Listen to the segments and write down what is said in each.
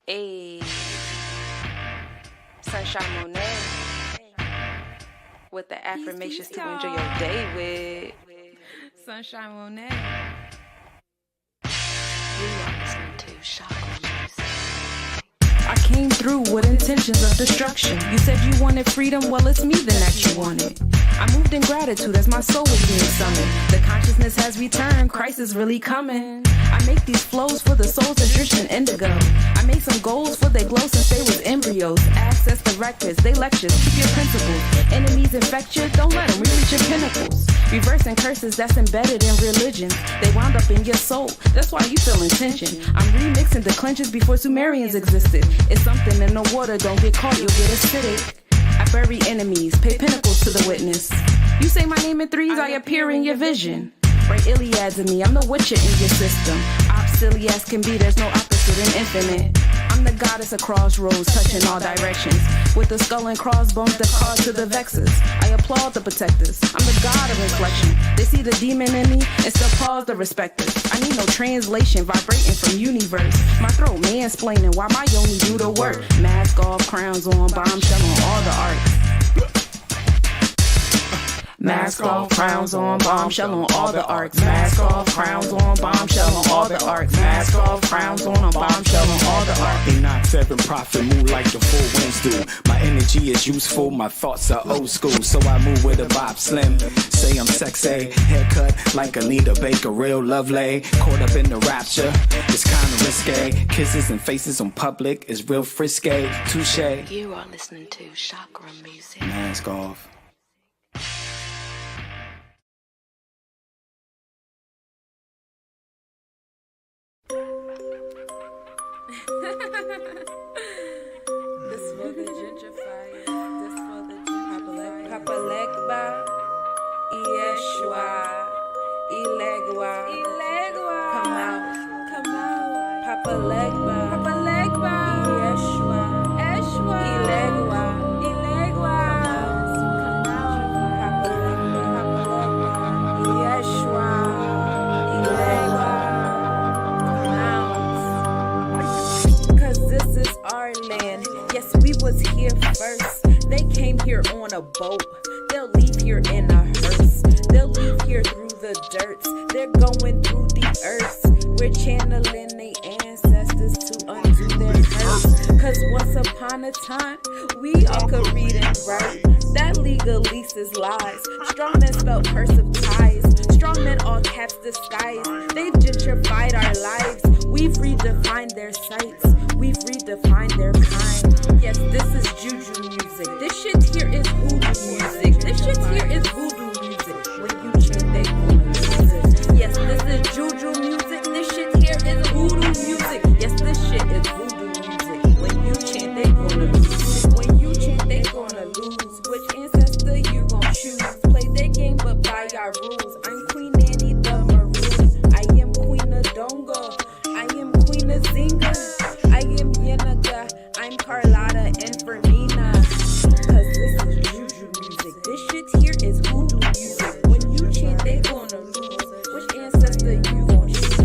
Ayy, Sunshine Monet with the affirmations to enjoy your day with Sunshine Monet. You are listening to Chakra Music. I came through with intentions of destruction. You said you wanted freedom, well it's me then that you wanted. I moved in gratitude as my soul was being summoned. The consciousness has returned, Christ is really coming. I make these flows for the souls adrift in indigo. I made some goals for they glow since they was embryos. Access the records, they lectures, keep your principles. Enemies infect you, don't let them reach your pinnacles. Reversing curses that's embedded in religion. They wound up in your soul, that's why you feel tension. I'm remixing declensions before Sumerians existed. It's something in the water, don't get caught, you'll get acidic. I bury enemies, pay pinnacles to the witness. You say my name in threes, I appear in your vision. Write Iliads in me, I'm the witcher in your system. Silly as can be, there's no opposite in infinite. I'm the goddess of crossroads, touching all directions. With the skull and crossbones that call to the vexes. I applaud the protectors, I'm the god of inflection. They see the demon in me and still pause the respecters. I need no translation, vibrating from universe. My throat mansplaining while my yoni do the work. Mask off, crowns on, bombshell on all the arts. Mask off, crowns on, bombshell on all the arcs. Mask off, crowns on, bombshell on all the arcs. Mask off, crowns on, bombshell on all the arcs. Enoch 7 prophet, move like the full winds do. My energy is useful, my thoughts are old school. So I move with a Bob Slim. Say I'm sexy, haircut like Anita Baker, real lovely. Caught up in the rapture, it's kinda risque. Kisses and faces on public is real frisky. Touche. You are listening to Chakra Music. Mask off. This for the gentrifiers. This for the gentrifiers. Papalekba, Yeshua, Ilegua, come out, Papalekba, Yeshua, Ilegua, come out, Papalekba, Yeshua, Ilegua. Our land, yes, we was here first. They came here on a boat. They'll leave here in a hearse. They'll leave here through the dirts. They're going through the earth. We're channeling their ancestors to undo their hurts. Cause once upon a time, we all could read and write. That legalese is lies. Strong men spelled cursive ties. Strong men all caps disguise. They've gentrified our lives. We've redefined their sights. We've redefined their kind. Yes, this is juju music. This shit here is voodoo music. This shit here is voodoo music. When you chant, they gonna lose it. Yes, this is juju music. This shit here is voodoo music. Yes, this shit is voodoo music. When you chant, they gonna lose it. When you chant, they gonna lose. Which ancestor you gon' choose? Play their game, but by our rules. I'm Queen Annie the Maroon. I am Queen of Dongo. I am Queen of Zinga. I am Yenaga, I'm Carlotta and Fermina. Cause this is juju music. This shit here is voodoo music. When you chant, they gonna lose. Which ancestor you gon' choose?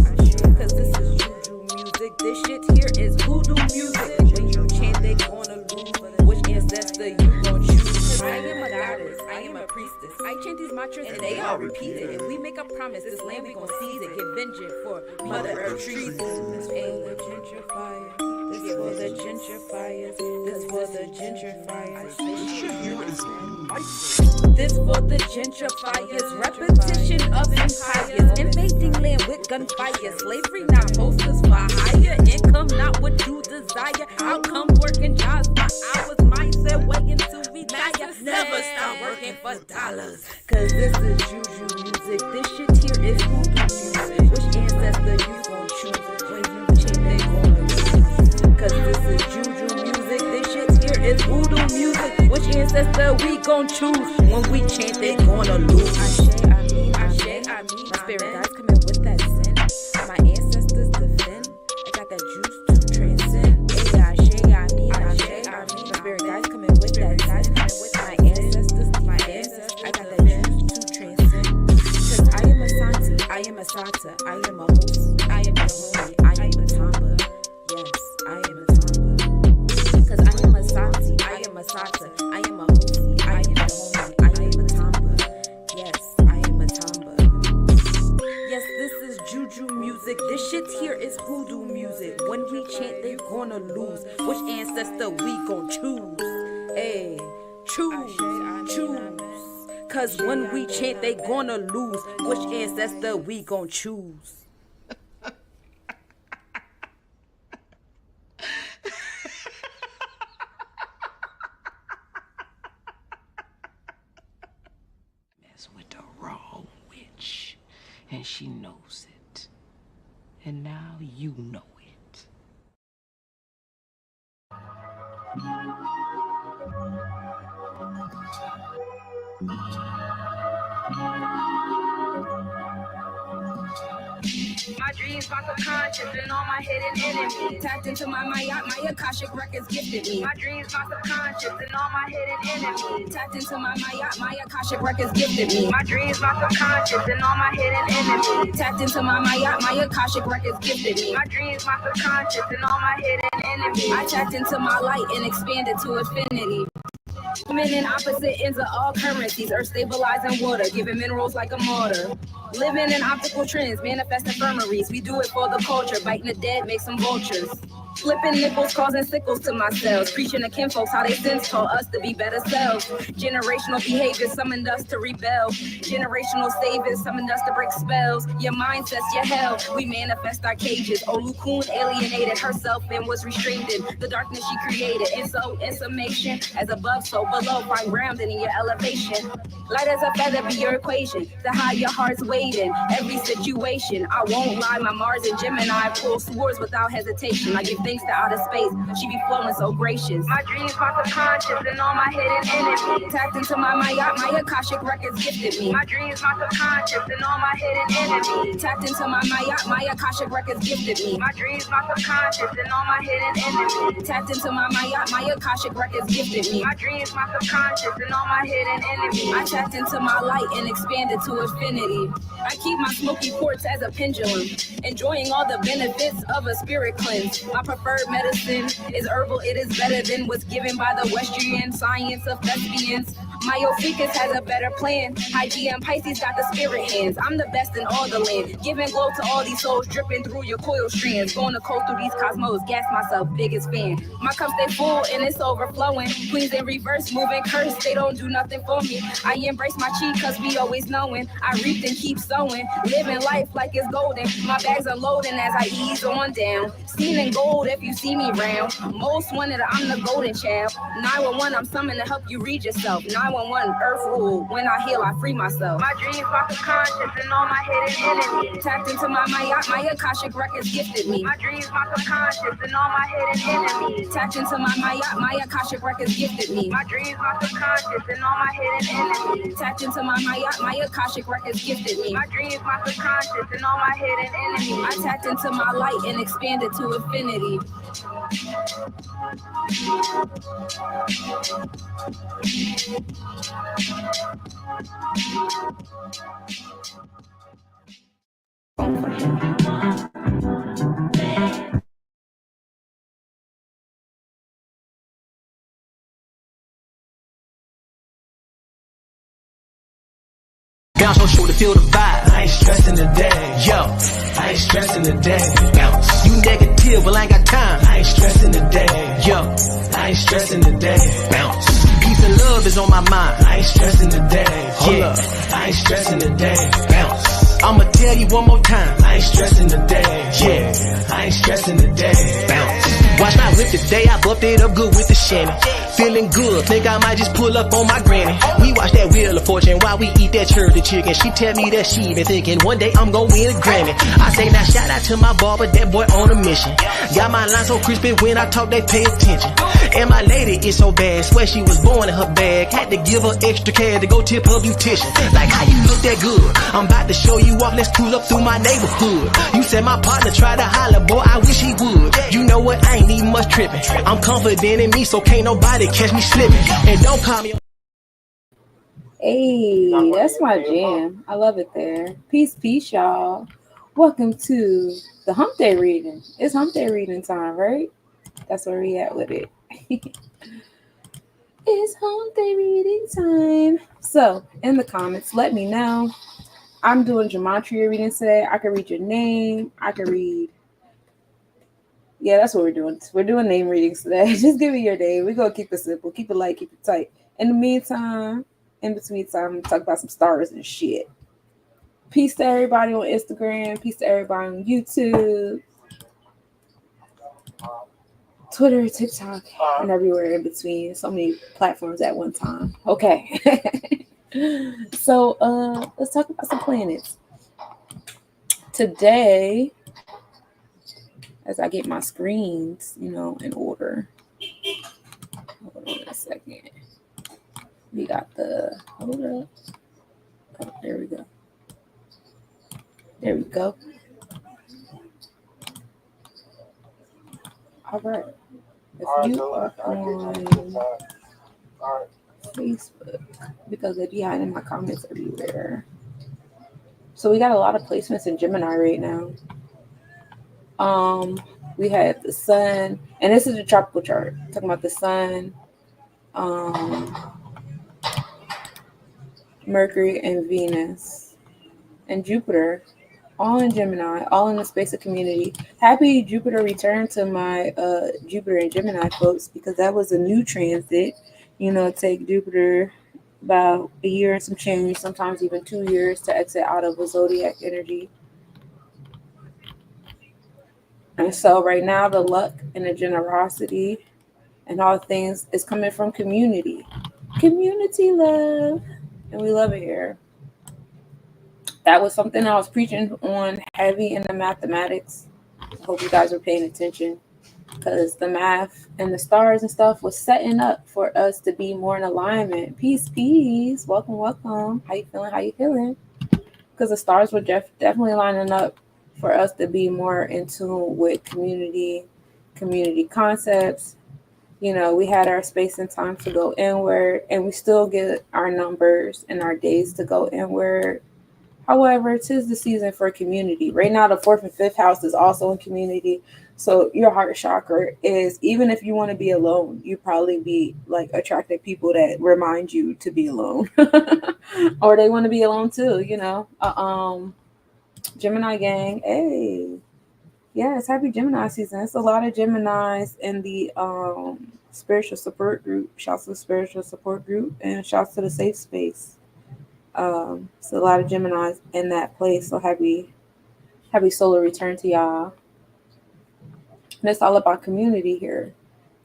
Cause this is juju music. This shit here is voodoo music. When you chant, they gonna lose. Which ancestor you gon' choose? I am a goddess, I am a priestess. I chant these mantras and they all repeat it. If we make a promise, this land we gon' seize it. Get vengeance for Mother Earth treason. This ain't the gentrifier. This for the gentrifiers. This for the gentrifiers. This for the gentrifiers. Repetition of empires. Invading land with gunfire. Slavery not hostess for hire. Income not what you desire. Outcome working jobs for hours. Mindset waiting to retire. Never stop working for dollars. Cause this is juju music. This shit here is voodoo music. Which ancestor you gon' choose? When you chant, they gonna lose. Cause this is juju music. This shit here is voodoo music. Which ancestor we gon' choose? When we chant, they gonna lose. I mean. My spirit guides come in with that sin. My ancestors defend. I got that juice to transcend. I mean. My spirit guides come in with that sin. My ancestors defend. I got that juice to transcend. Cause I am a Santi, I am a Sata, I am a host, I am a homie, I am a Tamba. Yes, I am a Tamba. a Sata, I am a Hosey, I am a homie, I am a Tamba. Yes, I am a Tamba. Yes, this is juju music. This shit here is hoodoo music. When we chant, they gonna lose. Which ancestor we gon' choose? Hey, choose. Cause when we chant, they gonna lose. Which ancestor we gon' choose? With the wrong witch, and she knows it, and now you know it. My dreams, my subconscious, and all my hidden enemies. Tapped into my Akashic records gifted me. My dreams, my subconscious, and all my hidden enemies. Tapped into my Akashic records gifted me. My dreams, my subconscious, and all my hidden enemies. Tapped into my Akashic records gifted me. My dreams, my subconscious, and all my hidden enemies. I tapped into my light and expanded to infinity. Women in opposite ends of all currencies, earth stabilizing water, giving minerals like a mortar. Living in optical trends, manifest infirmaries. We do it for the culture, biting the dead, make some vultures. Flipping nickels, causing sickles to my cells. Preaching to kinfolks how they since taught us to be better selves. Generational behavior summoned us to rebel. Generational saviors summoned us to break spells. Your mind sets your hell. We manifest our cages. Olukun alienated herself and was restrained in the darkness she created. And so, in summation, as above, so below, find grounding in your elevation. Light as a feather be your equation. The high your heart's waiting. Every situation, I won't lie. My Mars and Gemini pull swords without hesitation. I give thanks to outer space. She be flowing so gracious. My dreams, my subconscious, and all my hidden enemies. Tapped into my Akashic records gifted me. My dreams, my subconscious, and all my hidden enemies. Tapped into my Akashic records gifted me. My dreams, my subconscious, and all my hidden enemies. Tapped into my Akashic records gifted me. My dreams, my subconscious, and all my hidden enemies. I tapped into my light and expanded to infinity. I keep my smoky quartz as a pendulum, enjoying all the benefits of a spirit cleanse. My preferred medicine is herbal, it is better than what's given by the Western science of thespians. Myophycus has a better plan. High GM Pisces got the spirit hands. I'm the best in all the land. Giving glow to all these souls dripping through your coil strands. Going to coast through these cosmos, gas myself, biggest fan. My cup stay full and it's overflowing. Queens in reverse, moving cursed, they don't do nothing for me. I embrace my chi cause we always knowing. I reaped and keep sowing. Living life like it's golden. My bags unloading as I ease on down. Seen in gold if you see me round. Most wanted, I'm the golden child. 911, I'm summoned to help you read yourself. 911, earth rule. When I heal, I free myself. My dreams, my subconscious, and all my hidden enemies. Tapped into my Akashic records gifted me. My dreams, my subconscious, and all my hidden enemies. Tapped into my Akashic records gifted me. My dreams, my subconscious, and all my hidden enemies. Tapped into my Akashic records gifted me. My dreams, my subconscious, and all my hidden enemies. I tapped into my light and expanded to infinity. Bounce on shoulder, feel the vibe. I ain't stressing today. Yo, I ain't stressing today. bounce. You negative, well I ain't got time. I ain't stressing today. Yo, I ain't stressing today. bounce. Peace and love is on my mind. I ain't stressing today. Hold up. I ain't stressing today. Bounce. I'ma tell you one more time. I ain't stressing today. Yeah. I ain't stressing today. Bounce. Watch my whip today, I buffed it up good with the shanty. Feeling good, think I might just pull up on my granny. We watch that Wheel of Fortune while we eat that church chicken. She tell me that she been thinking one day I'm gonna win a Grammy. I say now shout out to my barber, that boy on a mission. Got my line so crispy when I talk they pay attention. And my lady is so bad, swear she was born in her bag. Had to give her extra cash to go tip her beautician. Like how you look that good, I'm about to show you off, let's pull up through my neighborhood. You said my partner tried to holler, boy I wish he would. You know what, I ain't even much tripping. I'm confident in me, so can't nobody catch me slipping. And don't call me. Hey, that's my jam. I love it there. Peace, y'all. Welcome to the Hump Day Reading. It's Hump Day Reading time, right? That's where we at with it. It's Hump Day Reading time. So, in the comments, let me know. I'm doing gematria reading today. I can read your name. I can read. Yeah, that's what we're doing. We're doing name readings today. Just give me your name. We're going to keep it simple, keep it light, keep it tight. In the meantime, in between time, talk about some stars and shit. Peace to everybody on Instagram. Peace to everybody on YouTube, Twitter, TikTok, and everywhere in between. So many platforms at one time. Okay. So let's talk about some planets. Today, as I get my screens, in order. Hold on a second. We got hold up. Oh, there we go. There we go. All right. If you are on Facebook, because they be hiding my comments everywhere. So we got a lot of placements in Gemini right now. We have the sun, and this is a tropical chart. Talking about the sun, Mercury and Venus, and Jupiter, all in Gemini, all in the space of community. Happy Jupiter return to my Jupiter and Gemini folks, because that was a new transit. Take Jupiter about a year and some change, sometimes even 2 years to exit out of a zodiac energy. And so right now, the luck and the generosity and all things is coming from community. Community love. And we love it here. That was something I was preaching on heavy in the mathematics. I hope you guys were paying attention, because the math and the stars and stuff was setting up for us to be more in alignment. Peace, peace. Welcome, welcome. How you feeling? How you feeling? Because the stars were definitely lining up for us to be more in tune with community concepts. We had our space and time to go inward, and we still get our numbers and our days to go inward. However, 'tis the season for community. Right now, the 4th and 5th house is also in community. So your heart chakra is, even if you want to be alone, you probably be like attracting people that remind you to be alone, or they want to be alone too. Gemini gang, hey, yes, happy Gemini season. It's a lot of Geminis in the spiritual support group. Shouts to the spiritual support group, and shouts to the safe space. It's a lot of Geminis in that place. So happy solar return to y'all. And it's all about community here.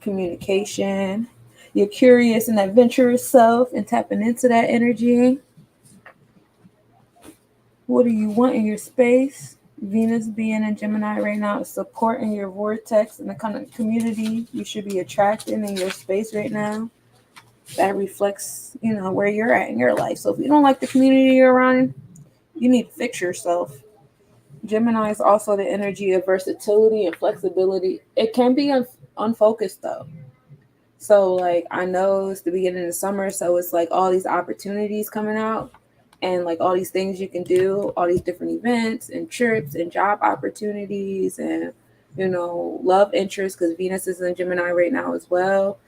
Communication. You're curious and adventurous self and tapping into that energy. What do you want in your space? Venus being in Gemini right now is supporting your vortex and the kind of community you should be attracting in your space right now. That reflects, where you're at in your life. So if you don't like the community you're around, you need to fix yourself. Gemini is also the energy of versatility and flexibility. It can be unfocused though. So I know it's the beginning of the summer, so it's all these opportunities coming out, and all these things you can do, all these different events and trips and job opportunities and love interests, because Venus is in Gemini right now as well.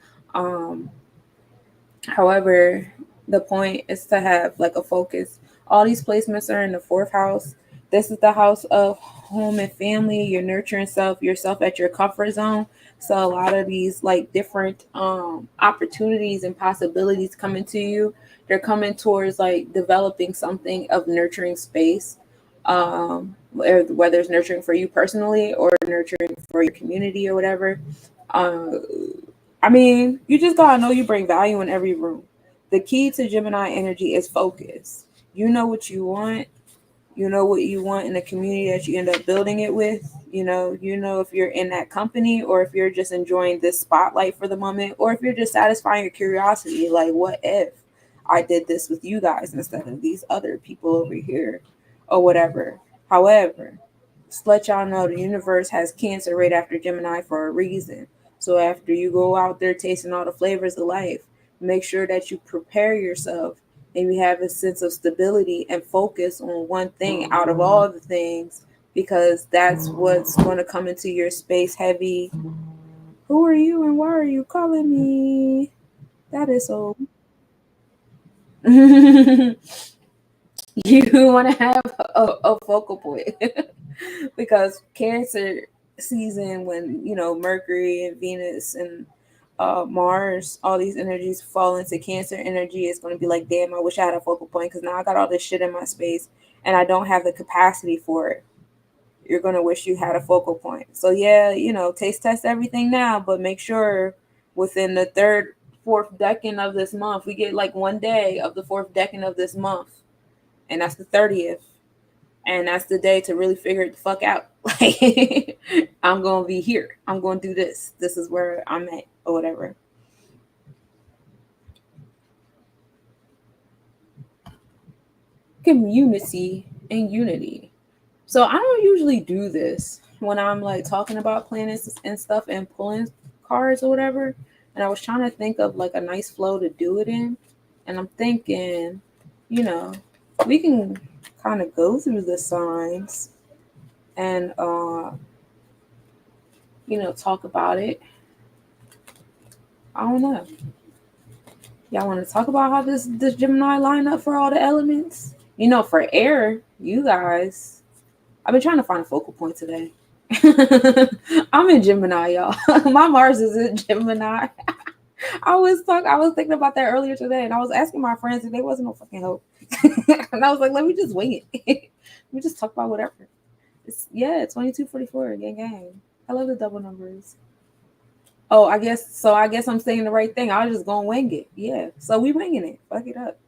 However, the point is to have a focus. All these placements are in the 4th house. This is the house of home and family. You're nurturing yourself at your comfort zone. So a lot of these different opportunities and possibilities coming to you. They're coming towards developing something of nurturing space. Whether it's nurturing for you personally or nurturing for your community or whatever. You just gotta know you bring value in every room. The key to Gemini energy is focus. You know what you want. You know what you want in the community that you end up building it with. You know if you're in that company, or if you're just enjoying this spotlight for the moment, or if you're just satisfying your curiosity. What if I did this with you guys instead of these other people over here, or whatever. However, just let y'all know the universe has Cancer right after Gemini for a reason. So after you go out there tasting all the flavors of life, make sure that you prepare yourself and you have a sense of stability and focus on one thing out of all the things, because that's what's going to come into your space heavy. Who are you and why are you calling me? That is so. You want to have a focal point because Cancer season, when Mercury and Venus and Mars, all these energies fall into Cancer energy, is going to be like, damn, I wish I had a focal point because now I got all this shit in my space and I don't have the capacity for it. You're going to wish you had a focal point. So yeah, taste test everything now, but make sure within the fourth decade of this month, we get like one day of the fourth decade of this month, and that's the 30th. And that's the day to really figure it the fuck out. Like, I'm going to be here. I'm going to do this. This is where I'm at, or whatever. Community and unity. So I don't usually do this when I'm like talking about planets and stuff and pulling cards or whatever. And I was trying to think of like a nice flow to do it in. And I'm thinking, we can kind of go through the signs and talk about it. I don't know. Y'all want to talk about how this Gemini line up for all the elements? For air, you guys, I've been trying to find a focal point today. I'm in Gemini, y'all. My Mars is in Gemini. I was thinking about that earlier today, and I was asking my friends, and they wasn't no fucking help. And I was like, let me just wing it. Let me just talk about whatever. It's 2244, gang. I love the double numbers. Oh, I guess I'm saying the right thing. I was just gonna wing it. Yeah. So we winging it. Fuck it up.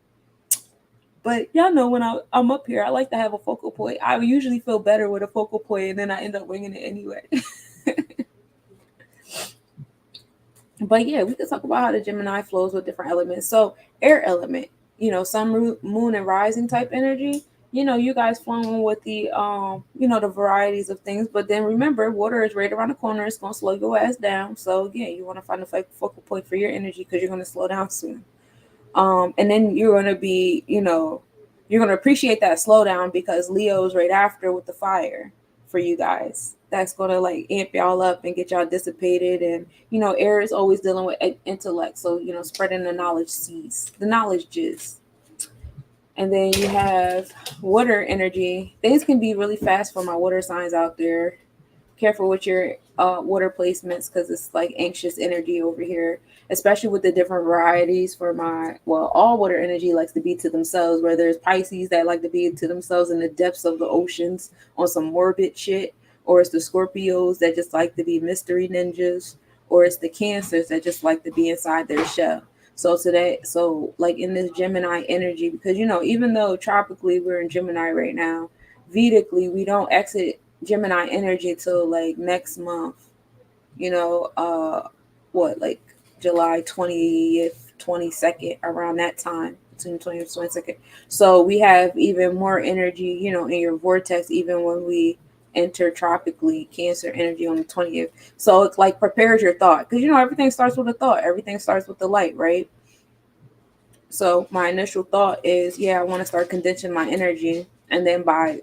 But y'all know when I'm up here, I like to have a focal point. I usually feel better with a focal point, and then I end up winging it anyway. But yeah, we could talk about how the Gemini flows with different elements. So air element, sun, moon, and rising type energy. You guys flowing with the the varieties of things. But then remember, water is right around the corner. It's gonna slow your ass down. So yeah, you want to find a focal point for your energy because you're gonna slow down soon. And then you're gonna be, you're gonna appreciate that slowdown because Leo's right after with the fire for you guys. That's gonna like amp y'all up and get y'all dissipated. And air is always dealing with intellect, so spreading the knowledge seeds, the knowledge jizz. And then you have water energy. Things can be really fast for my water signs out there. Careful with your water placements because it's like anxious energy over here, especially with the different varieties for all water energy likes to be to themselves, where there's Pisces that like to be to themselves in the depths of the oceans on some morbid shit, or it's the Scorpios that just like to be mystery ninjas, or it's the Cancers that just like to be inside their shell. So like in this Gemini energy, because even though tropically we're in Gemini right now, Vedically we don't exit Gemini energy till like next month, like July 20th, 22nd, around that time, between 20th and 22nd. So we have even more energy, in your vortex, even when we enter tropically Cancer energy on the 20th. So it's like prepares your thought because everything starts with a thought. Everything starts with the light, right? So my initial thought is, I want to start condensing my energy, and then by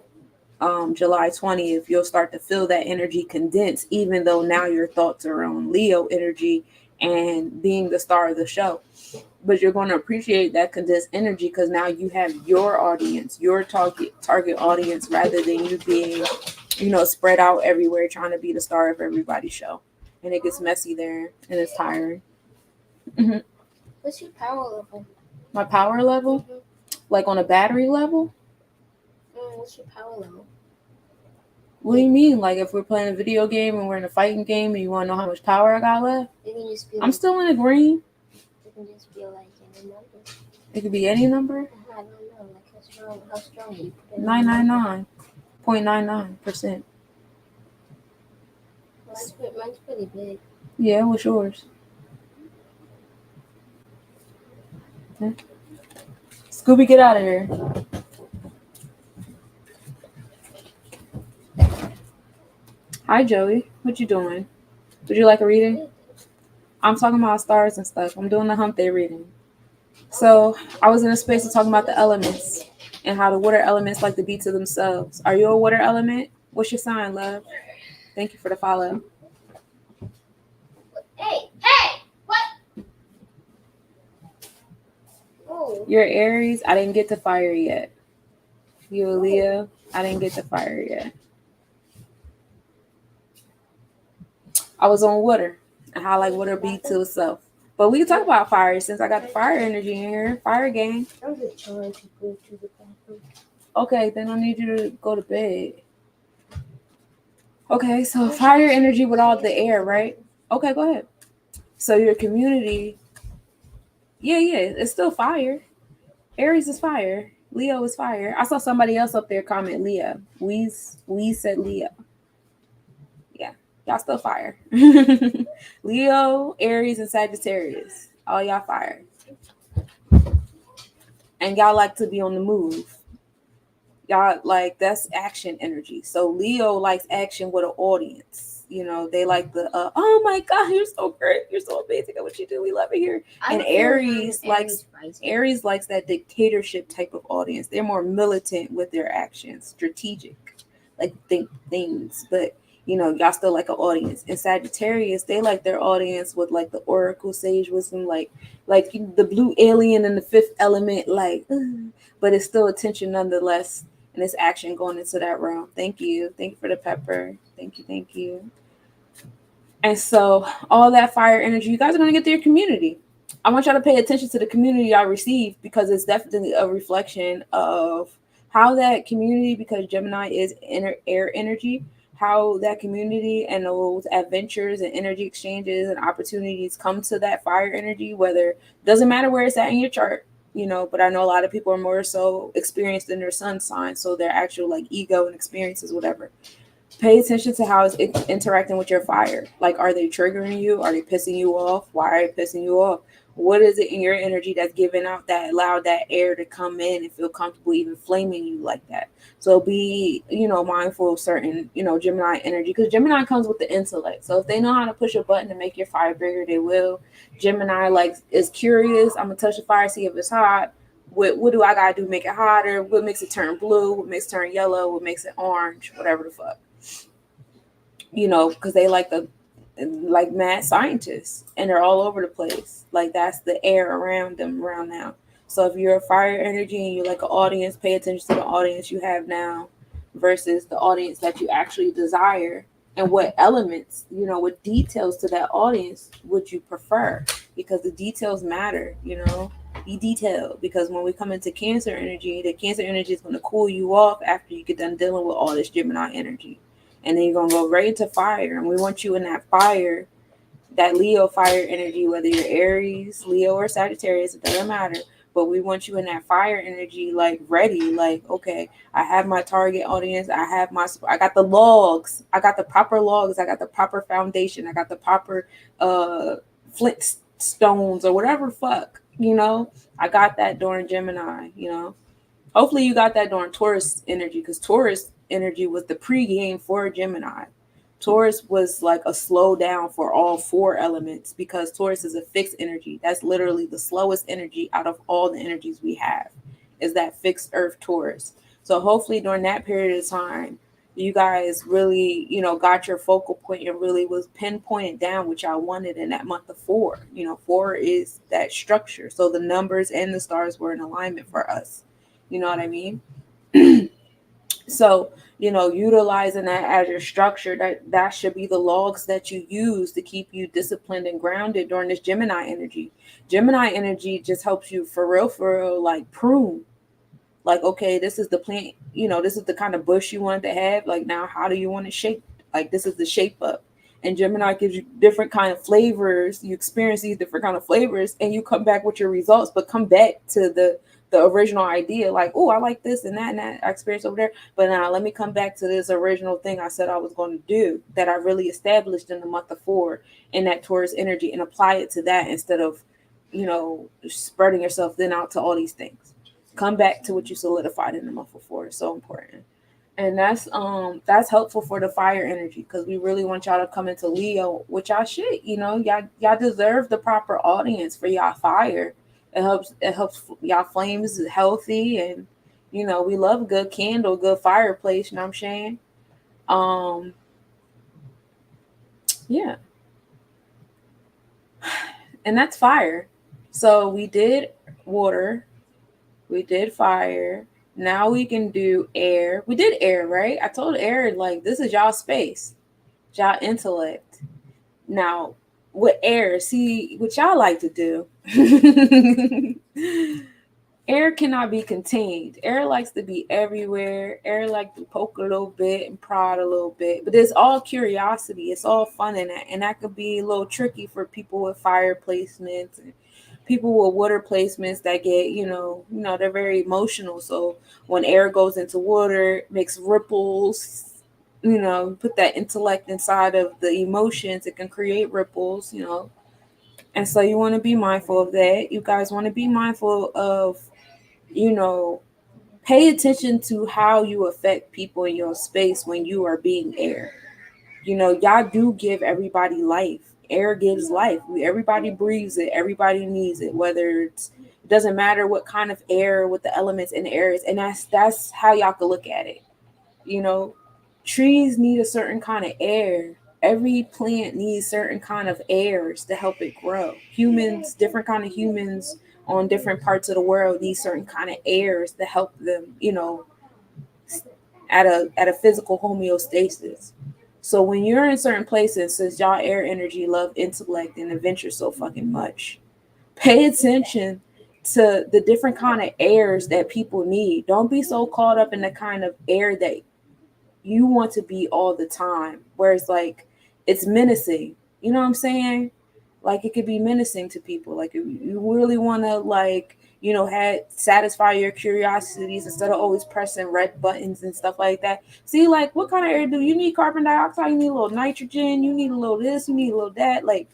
July 20th, you'll start to feel that energy condense, even though now your thoughts are on Leo energy and being the star of the show. But you're going to appreciate that condensed energy because now you have your audience, your target audience, rather than you being, spread out everywhere trying to be the star of everybody's show. And it gets messy there and it's tiring. Mm-hmm. What's your power level? My power level? Mm-hmm. Like on a battery level? What's your power level? What do you mean? Like if we're playing a video game and we're in a fighting game and you want to know how much power I got left? It can just be I'm still in the green. It can just be like any number. It could be any number? I don't know. Like how strong you put it? 999.99%. Mine's pretty big. Yeah, what's yours? Okay. Scooby, get out of here. Hi, Joey. What you doing? Would you like a reading? I'm talking about stars and stuff. I'm doing the Hump Day reading. So I was in a space of talking about the elements and how the water elements like to be to themselves. Are you a water element? What's your sign, love? Thank you for the follow. Hey, what? You're Aries. I didn't get to fire yet. You a Leo. I didn't get to fire yet. I was on water and how like water be to itself. But we can talk about fire since I got the fire energy in here. Fire gang. I'm just trying to go to the bathroom. Okay, then I need you to go to bed. Okay, so fire energy with all the air, right? Okay, go ahead. So your community, yeah, it's still fire. Aries is fire. Leo is fire. I saw somebody else up there comment Leo. We said Leo. Yeah, y'all still fire. Leo, Aries, and Sagittarius. All y'all fire. And y'all like to be on the move. Y'all like that's action energy. So Leo likes action with an audience. You know, they like the oh my god, you're so great, you're so amazing at what you do. We love it here. And Aries likes that dictatorship type of audience. They're more militant with their actions, strategic, like think things. But you know, y'all still like an audience. And Sagittarius, they like their audience with like the oracle, sage wisdom, like the blue alien and the fifth element, like. But it's still attention nonetheless. And it's action going into that realm. Thank you for the pepper. Thank you. And so all that fire energy, you guys are going to get to your community. I want y'all to pay attention to the community y'all receive because it's definitely a reflection of how that community, because Gemini is air energy, how that community and those adventures and energy exchanges and opportunities come to that fire energy, whether doesn't matter where it's at in your chart. You know, but I know a lot of people are more so experienced in their sun sign, so their actual like ego and experiences, whatever. Pay attention to how it's interacting with your fire. Like, are they triggering you? Are they pissing you off? Why are they pissing you off? What is it in your energy that's giving out that allowed that air to come in and feel comfortable even flaming you like that? So be, you know, mindful of certain, you know, Gemini energy, because Gemini comes with the intellect. So if they know how to push a button to make your fire bigger, they will. Gemini like is curious. I'm gonna touch the fire, see if it's hot. What do I gotta do to make it hotter? What makes it turn blue? What makes it turn yellow? What makes it orange? Whatever the fuck. You know, because they like mad scientists and they're all over the place. Like that's the air around them around now. So if you're a fire energy and you're like an audience, pay attention to the audience you have now versus the audience that you actually desire, and what elements, you know, what details to that audience would you prefer, because the details matter. You know, be detailed, because when we come into Cancer energy, the Cancer energy is going to cool you off after you get done dealing with all this Gemini energy. And then you're going to go right into fire. And we want you in that fire, that Leo fire energy, whether you're Aries, Leo, or Sagittarius, it doesn't matter. But we want you in that fire energy, like ready, like, okay, I have my target audience. I got the logs. I got the proper logs. I got the proper foundation. I got the proper flint stones or whatever fuck, you know. I got that during Gemini, you know. Hopefully you got that during Taurus energy, because Taurus energy was the pregame for Gemini. Taurus was like a slow down for all four elements, because Taurus is a fixed energy. That's literally the slowest energy out of all the energies we have, is that fixed earth Taurus. So hopefully during that period of time, you guys really, you know, got your focal point and really was pinpointed down what y'all wanted in that month of 4. You know, 4 is that structure. So the numbers and the stars were in alignment for us. You know what I mean? So, you know, utilizing that as your structure, that should be the logs that you use to keep you disciplined and grounded during this Gemini energy. Gemini energy just helps you for real, like prune. Like, okay, this is the plant, you know, this is the kind of bush you want to have. Like, now, how do you want it shaped? Like, this is the shape up. And Gemini gives you different kind of flavors. You experience these different kind of flavors and you come back with your results, but come back to the original idea. Like, oh, I like this and that I experienced over there. But now let me come back to this original thing I said I was going to do that I really established in the month of 4 in that Taurus energy, and apply it to that instead of, you know, spreading yourself then out to all these things. Come back to what you solidified in the month of 4. It's so important. And that's helpful for the fire energy, because we really want y'all to come into Leo with y'all shit. You know, y'all deserve the proper audience for y'all fire. It helps y'all flames healthy, and you know, we love a good candle, good fireplace, you know what I'm saying? Yeah. And that's fire. So we did water, We did fire. Now we can do air. We did air, right? I told air, like, this is y'all space, y'all intellect. Now, with air, see what y'all like to do. Air cannot be contained. Air likes to be everywhere. Air like to poke a little bit and prod a little bit. But it's all curiosity. It's all fun in that. And that could be a little tricky for people with fire placements and people with water placements that get, they're very emotional. So when air goes into water, it makes ripples. Put that intellect inside of the emotions, it can create ripples. And so you want to be mindful of that. You guys want to be mindful of, you know, pay attention to how you affect people in your space when you are being air. Y'all do give everybody life. Air gives life. Everybody breathes it. Everybody needs it. It doesn't matter what kind of air, what the elements in the air is, and that's how y'all can look at it. You know, trees need a certain kind of air. Every plant needs certain kind of airs to help it grow. Humans, different kind of humans on different parts of the world need certain kind of airs to help them, at a physical homeostasis. So when you're in certain places, since y'all air energy love intellect and adventure so fucking much, pay attention to the different kind of airs that people need. Don't be so caught up in the kind of air that you want to be all the time, where it's like it's menacing. You know what I'm saying? Like it could be menacing to people. Like you really want to satisfy your curiosities instead of always pressing red buttons and stuff like that. See, like what kind of air do you need? Carbon dioxide. You need a little nitrogen. You need a little this. You need a little that. Like,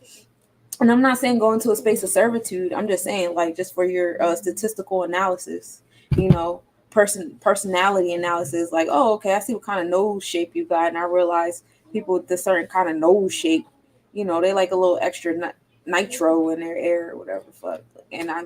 and I'm not saying go into a space of servitude. I'm just saying like just for your statistical analysis. You know, personality analysis, like, oh, okay, I see what kind of nose shape you got, and I realize people with a certain kind of nose shape, they like a little extra nitro in their air or whatever the fuck. And I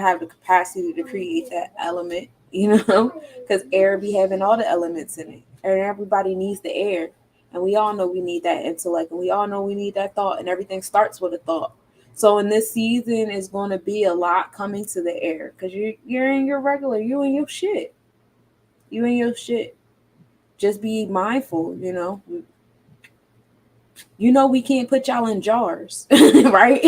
have the capacity to create that element, because air be having all the elements in it, and everybody needs the air, and we all know we need that intellect, and we all know we need that thought, and everything starts with a thought. So in this season is going to be a lot coming to the air because you're in your regular, you in your shit. You in your shit. Just be mindful, we can't put y'all in jars, right?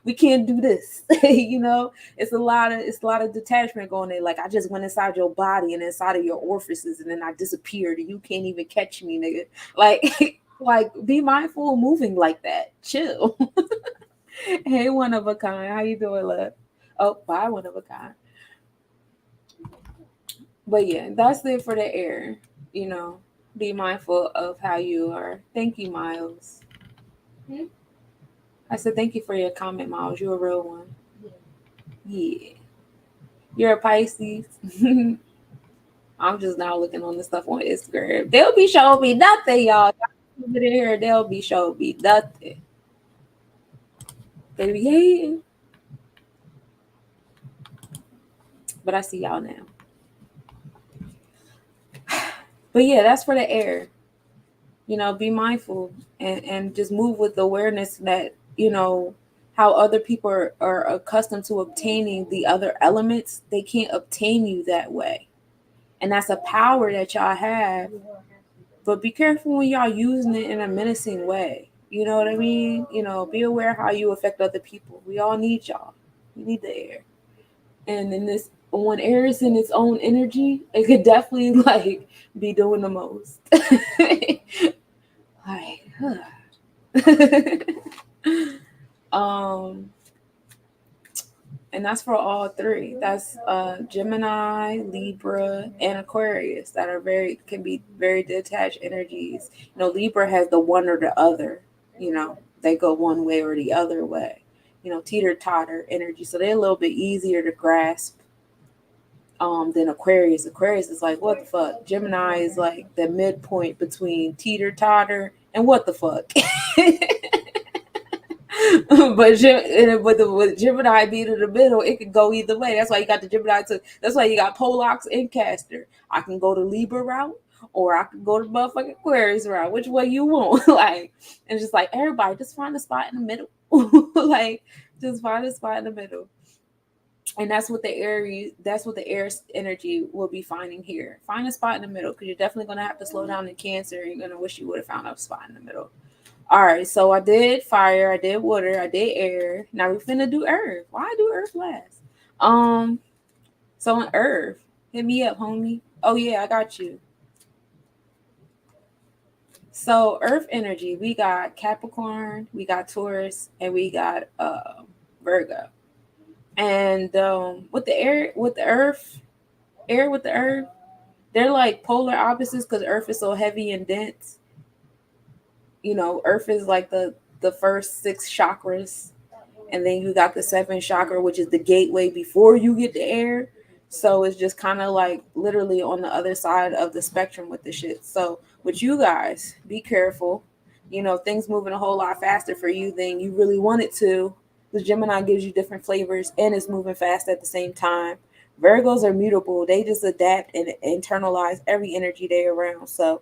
we can't do this. It's a lot of detachment going there. Like I just went inside your body and inside of your orifices and then I disappeared and you can't even catch me, nigga. Like like be mindful of moving like that. Chill. Hey, one of a kind. How you doing, love? Oh, bye, one of a kind. But yeah, that's it for the air. Be mindful of how you are. Thank you, Miles. I said thank you for your comment, Miles. You're a real one. Yeah. You're a Pisces. I'm just now looking on the stuff on Instagram. They'll be showing me nothing, y'all. Over there, they'll be showing me nothing. They be hating. But I see y'all now. But yeah, that's for the air. Be mindful and just move with awareness that, how other people are accustomed to obtaining the other elements. They can't obtain you that way. And that's a power that y'all have. But be careful when y'all using it in a menacing way. You know what I mean? Be aware how you affect other people. We all need y'all. We need the air. And in this, when air is in its own energy, it could definitely like be doing the most. Like, and that's for all three. That's Gemini, Libra, and Aquarius that can be very detached energies. Libra has the one or the other. They go one way or the other way. Teeter totter energy, so they're a little bit easier to grasp than Aquarius. Aquarius is like, what the fuck? Gemini is like the midpoint between teeter totter and what the fuck. With Gemini being in the middle, it could go either way. That's why you got the Gemini that's why you got Polox and Caster. I can go to Libra route or I can go to motherfucking Aquarius route. Which way you want? Like, and just like everybody, just find a spot in the middle. Like, just find a spot in the middle. And that's what the air energy will be finding here. Find a spot in the middle, because you're definitely going to have to slow down in Cancer. You're going to wish you would have found a spot in the middle. All right, so I did fire, I did water, I did air. Now we're finna do earth. Why do earth last? So on earth, hit me up, homie. Oh yeah, I got you. So earth energy, we got Capricorn, we got Taurus, and we got Virgo. And with the earth, they're like polar opposites, because earth is so heavy and dense. Earth is like the first 6 chakras, and then you got the 7th chakra, which is the gateway before you get the air. So it's just kind of like literally on the other side of the spectrum with the shit. So with you guys, be careful. Things moving a whole lot faster for you than you really want it to. The Gemini gives you different flavors and it's moving fast at the same time. Virgos are mutable. They just adapt and internalize every energy they're around. So,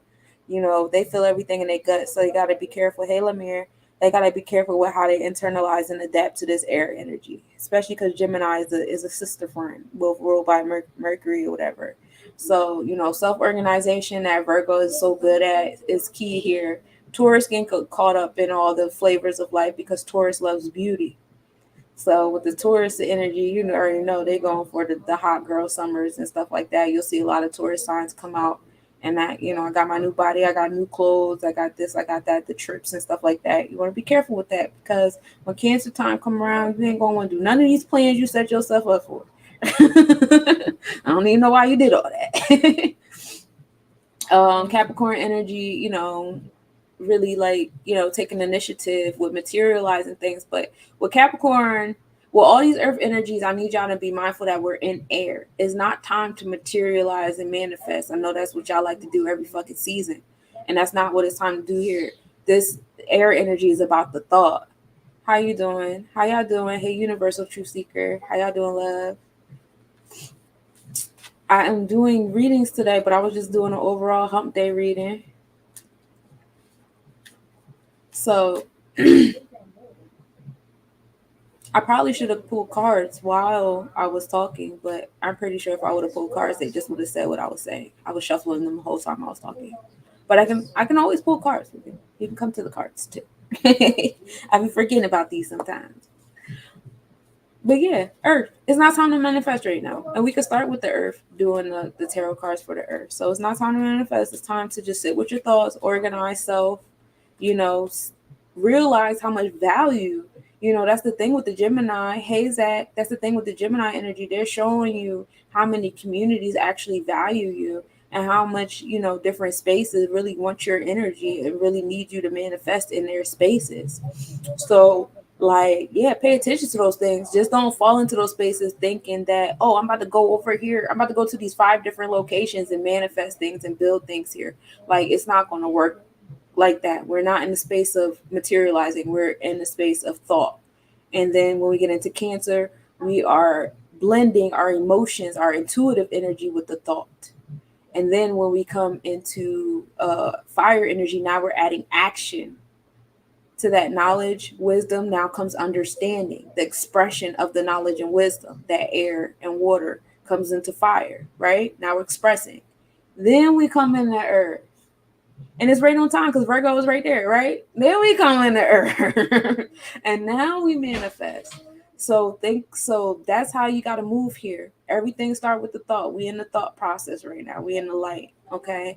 they feel everything in their gut. So you got to be careful. Hey, Lemire, they gotta be careful with how they internalize and adapt to this air energy, especially because Gemini is a sister friend, ruled by Mercury or whatever. So self-organization that Virgo is so good at is key here. Taurus get caught up in all the flavors of life because Taurus loves beauty. So with the Taurus energy, already know they're going for the hot girl summers and stuff like that. You'll see a lot of Taurus signs come out. And that, I got my new body, I got new clothes, I got this, I got that, the trips and stuff like that. You want to be careful with that, because when Cancer time come around, you ain't going to want to do none of these plans you set yourself up for. I don't even know why you did all that. Capricorn energy, really like, taking initiative with materializing things. But with Capricorn, well, all these earth energies, I need y'all to be mindful that we're in air. It's not time to materialize and manifest. I know that's what y'all like to do every fucking season. And that's not what it's time to do here. This air energy is about the thought. How you doing? How y'all doing? Hey, Universal Truth Seeker. How y'all doing, love? I am doing readings today, but I was just doing an overall Hump Day reading. So I probably should have pulled cards while I was talking, but I'm pretty sure if I would have pulled cards, they just would have said what I was saying. I was shuffling them the whole time I was talking. But I can always pull cards. You can come to the cards too. I've been forgetting about these sometimes. But yeah, Earth. It's not time to manifest right now. And we could start with the Earth, doing the tarot cards for the Earth. So it's not time to manifest. It's time to just sit with your thoughts, organize self, realize how much value. That's the thing with the Gemini. Hey, Zach, that's the thing with the Gemini energy. They're showing you how many communities actually value you and how much, different spaces really want your energy and really need you to manifest in their spaces. So, pay attention to those things. Just don't fall into those spaces thinking that, oh, I'm about to go over here. I'm about to go to these 5 different locations and manifest things and build things here. It's not going to work like that. We're not in the space of materializing. We're in the space of thought. And then when we get into Cancer, we are blending our emotions, our intuitive energy with the thought. And then when we come into fire energy, now we're adding action to that knowledge. Wisdom, now comes understanding, the expression of the knowledge and wisdom. That air and water comes into fire, right? Now we're expressing. Then we come in the earth. And it's right on time because Virgo is right there, right? Then we come in the earth. And now we manifest. So that's how you got to move here. Everything start with the thought. We in the thought process right now. We in the light, okay?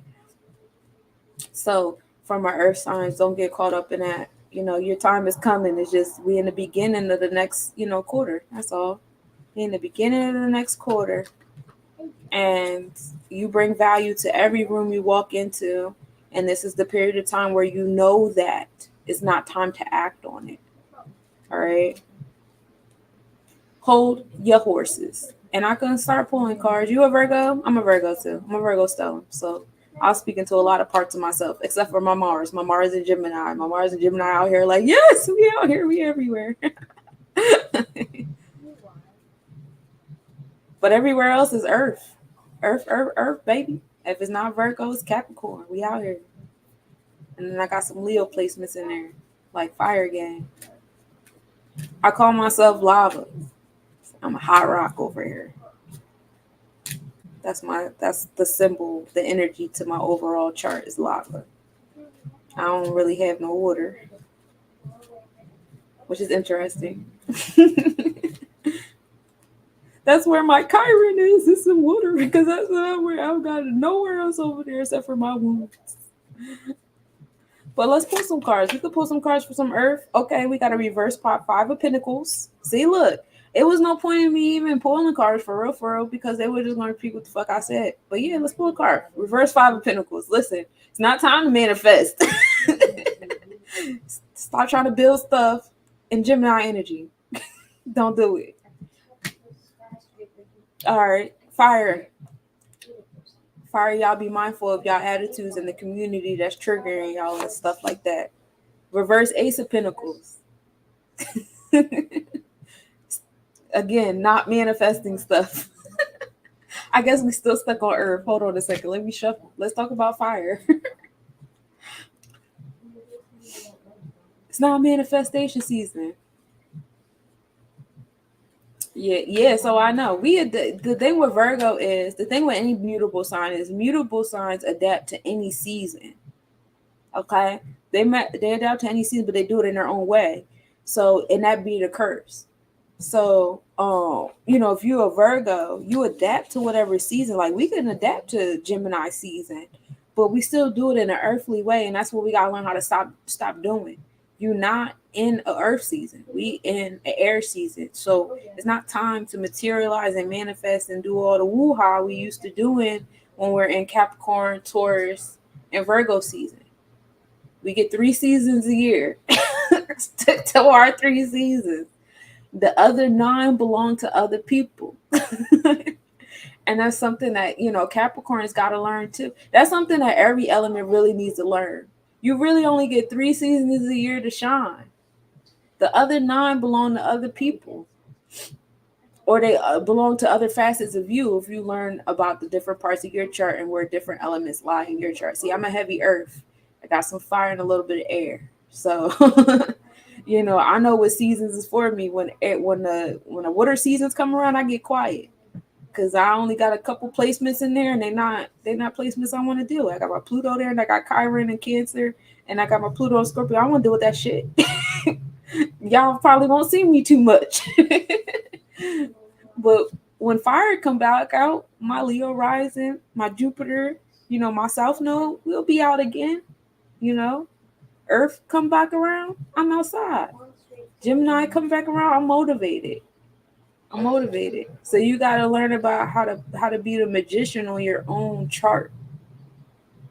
So from our earth signs, don't get caught up in that. Your time is coming. It's just we in the beginning of the next, quarter. That's all. We in the beginning of the next quarter. And you bring value to every room you walk into. And this is the period of time where you know that it's not time to act on it. All right. Hold your horses. And I can start pulling cards. You a Virgo? I'm a Virgo too. I'm a Virgo stone. So I was speaking to a lot of parts of myself, except for my Mars. My Mars and Gemini. My Mars and Gemini out here like, yes, we out here. We everywhere. But everywhere else is Earth. Earth, baby. If it's not Virgo, it's Capricorn. We out here. And then I got some Leo placements in there, like Fire Gang. I call myself lava. I'm a hot rock over here. That's the symbol, the energy to my overall chart is lava. I don't really have no water, which is interesting. That's where my Chiron is. It's in water because that's where I've got nowhere else over there except for my wounds. But let's pull some cards. We could pull some cards for some Earth. Okay, we got a reverse pop 5 of Pentacles. See, look, it was no point in me even pulling cards for real, because they were just going to repeat what the fuck I said. But yeah, let's pull a card. Reverse 5 of Pentacles. Listen, it's not time to manifest. Stop trying to build stuff in Gemini energy. Don't do it. All right, fire. Fire, y'all be mindful of y'all attitudes in the community that's triggering y'all and stuff like that. Reverse Ace of Pentacles. Again, not manifesting stuff. I guess we still stuck on Earth. Hold on a second. Let me shuffle. Let's talk about fire. It's not manifestation season. Yeah. So I know the thing with Virgo is the thing with any mutable sign is mutable signs adapt to any season. Okay, they adapt to any season, but they do it in their own way. So and that be the curse. So if you're a Virgo, you adapt to whatever season. Like we can adapt to Gemini season, but we still do it in an earthly way, and that's what we gotta learn how to stop doing. You're not in an earth season. We in an air season. So it's not time to materialize and manifest and do all the woo-ha we used to doing when we're in Capricorn, Taurus, and Virgo season. We get 3 seasons a year. Stick to our 3 seasons. The other 9 belong to other people. And that's something that, Capricorn's got to learn too. That's something that every element really needs to learn. You really only get 3 seasons a year to shine. The other 9 belong to other people. Or they belong to other facets of you if you learn about the different parts of your chart and where different elements lie in your chart. See, I'm a heavy earth. I got some fire and a little bit of air. So, I know what seasons is for me. When the water seasons come around, I get quiet. Because I only got a couple placements in there, and they're not placements I want to do. I got my Pluto there, and I got Chiron and Cancer, and I got my Pluto and Scorpio. I want to deal with that shit. Y'all probably won't see me too much. But when fire come back out, my Leo rising, my Jupiter, my South Node, we'll be out again. Earth come back around, I'm outside. Gemini come back around, I'm motivated. So you got to learn about how to be the magician on your own chart.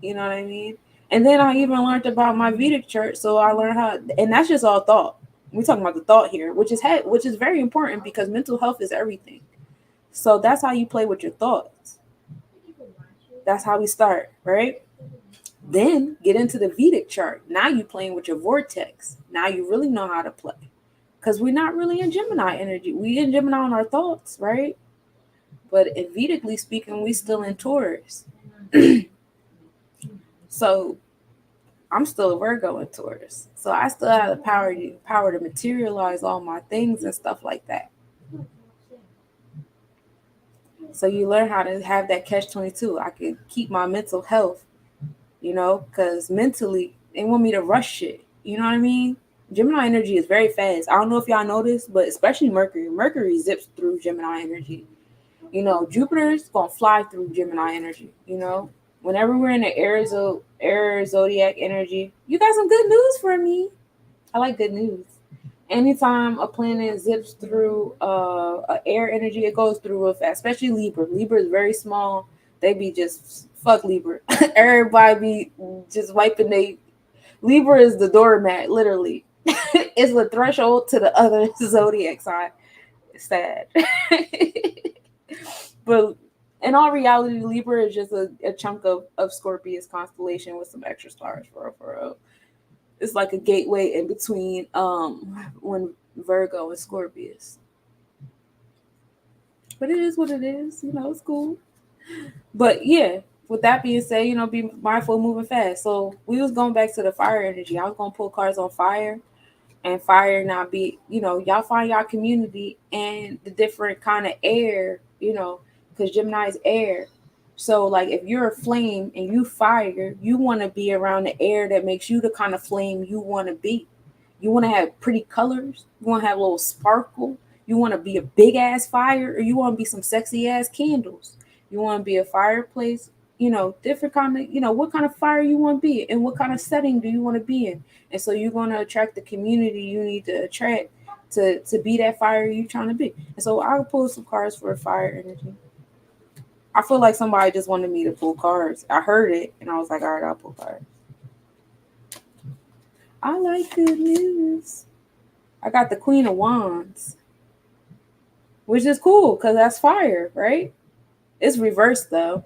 You know what I mean? And then I even learned about my Vedic chart. So I learned how, and that's just all thought. We're talking about the thought here, which is very important because mental health is everything. So that's how you play with your thoughts. That's how we start, right? Then get into the Vedic chart. Now you're playing with your vortex. Now you really know how to play. Because we're not really in Gemini energy. We in Gemini on our thoughts, right? But Vedically speaking, we still in Taurus. So I'm still a Virgo in Taurus. So I still have the power to materialize all my things and stuff like that. So you learn how to have that catch-22. I can keep my mental health, because mentally they want me to rush shit. You know what I mean? Gemini energy is very fast. I don't know if y'all know this, but especially Mercury. Mercury zips through Gemini energy. Jupiter's going to fly through Gemini energy. Whenever we're in the air zodiac energy, you got some good news for me. I like good news. Anytime a planet zips through air energy, it goes through real fast, especially Libra. Libra is very small. They be just, fuck Libra. Everybody be just wiping Libra is the doormat, literally. It's the threshold to the other zodiac sign. It's sad. But in all reality, Libra is just a chunk of Scorpius constellation with some extra stars for real. It's like a gateway in between when Virgo and Scorpius. But it is what it is. It's cool. But yeah, with that being said, be mindful of moving fast. So we was going back to the fire energy. I was going to pull cards on fire. and fire not be, y'all find y'all community and the different kind of air, because Gemini is air. So like if you're a flame and you fire, you want to be around the air that makes you the kind of flame you want to be. You want to have pretty colors, you want to have a little sparkle, you want to be a big ass fire, or you want to be some sexy ass candles. You want to be a fireplace, different kind of, what kind of fire you want to be and what kind of setting do you want to be in. And so you're going to attract the community you need to attract to be that fire you're trying to be. And so I'll pull some cards for fire energy. I feel like somebody just wanted me to pull cards. I heard it and I was like, all right, I'll pull cards. I like good news. I got the Queen of Wands, which is cool because that's fire, right? It's reversed though.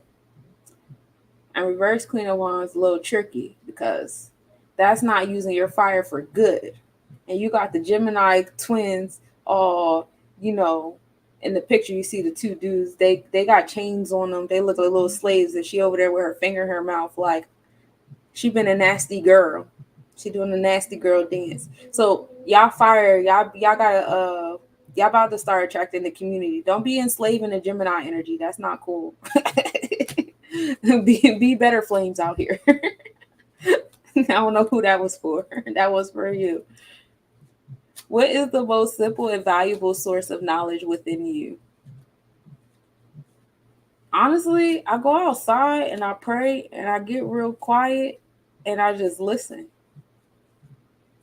And reverse Queen of Wands a little tricky because that's not using your fire for good. And you got the Gemini twins all, in the picture you see the two dudes, they got chains on them. They look like little slaves, and she over there with her finger in her mouth like she been a nasty girl. She doing a nasty girl dance. So y'all fire, y'all gotta y'all about to start attracting the community. Don't be enslaving the Gemini energy. That's not cool. be better flames out here. I don't know who that was for. That was for you. What is the most simple and valuable source of knowledge within you? Honestly, I go outside and I pray and I get real quiet and I just listen.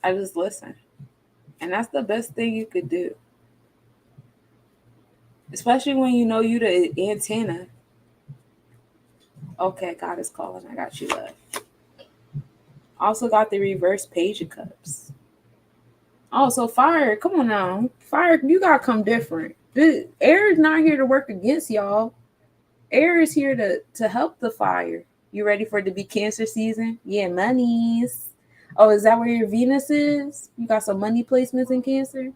And that's the best thing you could do. Especially when you know you the antenna. Okay, God is calling. I got you, love. Also got the reverse Page of Cups. Oh, so fire, come on now. Fire, you gotta come different. Air is not here to work against y'all. Air is here to help the fire. You ready for it to be Cancer season? Yeah, monies. Oh, is that where your Venus is? You got some money placements in Cancer?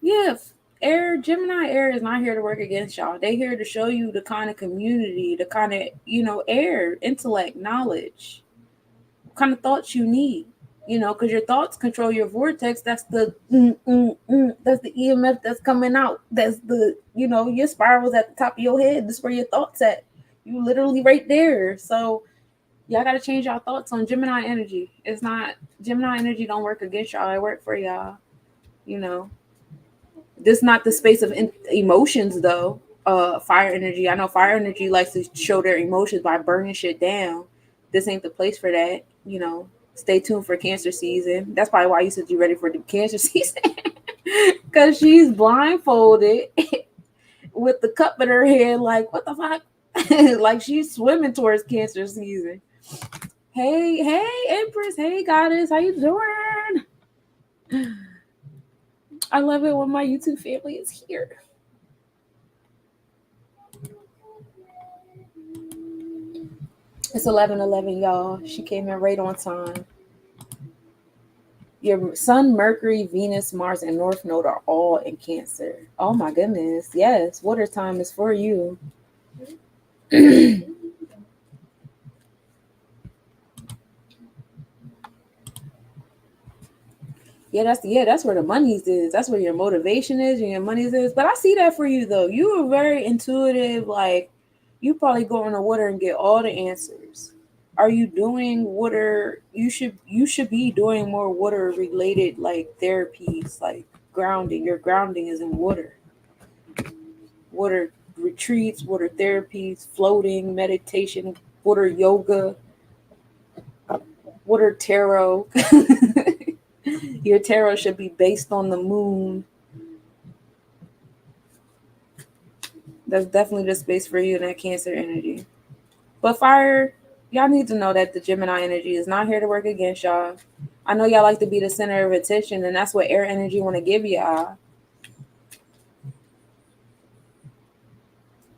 Yeah, Gemini air is not here to work against y'all. They here to show you the kind of community, the kind of, air, intellect, knowledge, what kind of thoughts you need. Because your thoughts control your vortex. That's the that's the EMF that's coming out. That's the, your spirals at the top of your head. That's where your thoughts at. You literally right there. So y'all got to change y'all thoughts on Gemini energy. It's not, Gemini energy don't work against y'all. It work for y'all. This not the space of emotions though. Fire energy. I know fire energy likes to show their emotions by burning shit down. This ain't the place for that. Stay tuned for Cancer season. That's probably why you said you ready for the Cancer season. Because she's blindfolded with the cup in her hand, like, what the fuck? Like she's swimming towards Cancer season. Hey, Empress. Hey, Goddess. How you doing? I love it when my YouTube family is here. It's 11:11, y'all. She came in right on time. Your Sun, Mercury, Venus, Mars, and North Node are all in Cancer. Oh my goodness. Yes, water time is for you. That's where the money's is. That's where your motivation is and your money's is. But I see that for you though. You are very intuitive. Like you probably go in the water and get all the answers. Are you doing water? You should be doing more water related like therapies, like grounding. Your grounding is in water. Water retreats, water therapies, floating, meditation, water yoga, water tarot. Your tarot should be based on the moon. That's definitely the space for you in that Cancer energy. But fire, y'all need to know that the Gemini energy is not here to work against y'all. I know y'all like to be the center of attention, and that's what air energy want to give y'all.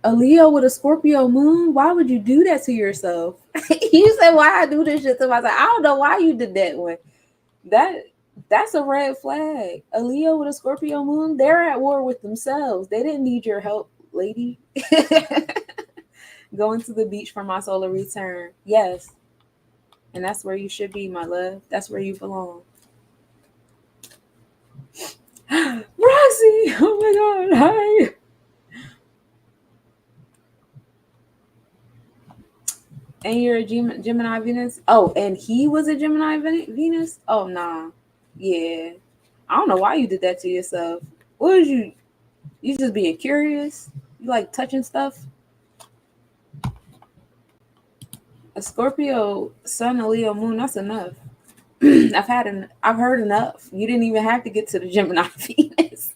A Leo with a Scorpio moon? Why would you do that to yourself? You said, why I do this shit to myself? I don't know why you did that one. That's a red flag. A Leo with a Scorpio moon, they're at war with themselves. They didn't need your help, lady. Going to the beach for my solar return. Yes. And that's where you should be, my love. That's where you belong. Roxy! Oh my god, hi! And you're a Gemini Venus? Oh, and he was a Gemini Venus? Oh, nah. Yeah. I don't know why you did that to yourself. What was you? You just being curious? You like touching stuff? A Scorpio, Sun, a Leo, Moon, that's enough. I've heard enough. You didn't even have to get to the Gemini Venus.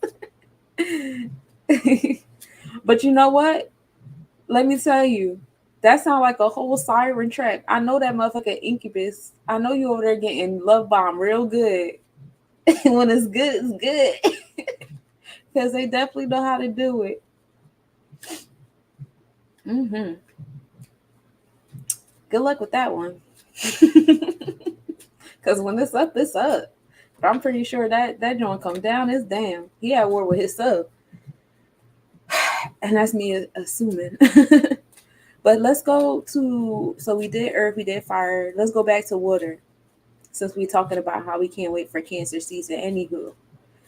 But you know what? Let me tell you, that sounds like a whole siren track. I know that motherfucker Incubus. I know you over there getting love bomb real good. When it's good, it's good. Because they definitely know how to do it. Mm-hmm. Good luck with that one. Because when it's up, it's up. But I'm pretty sure that joint come down, it's damn. He at war with his sub. And that's me assuming. But let's go to, so we did earth, we did fire. Let's go back to water. Since we're talking about how we can't wait for Cancer season. Anywho.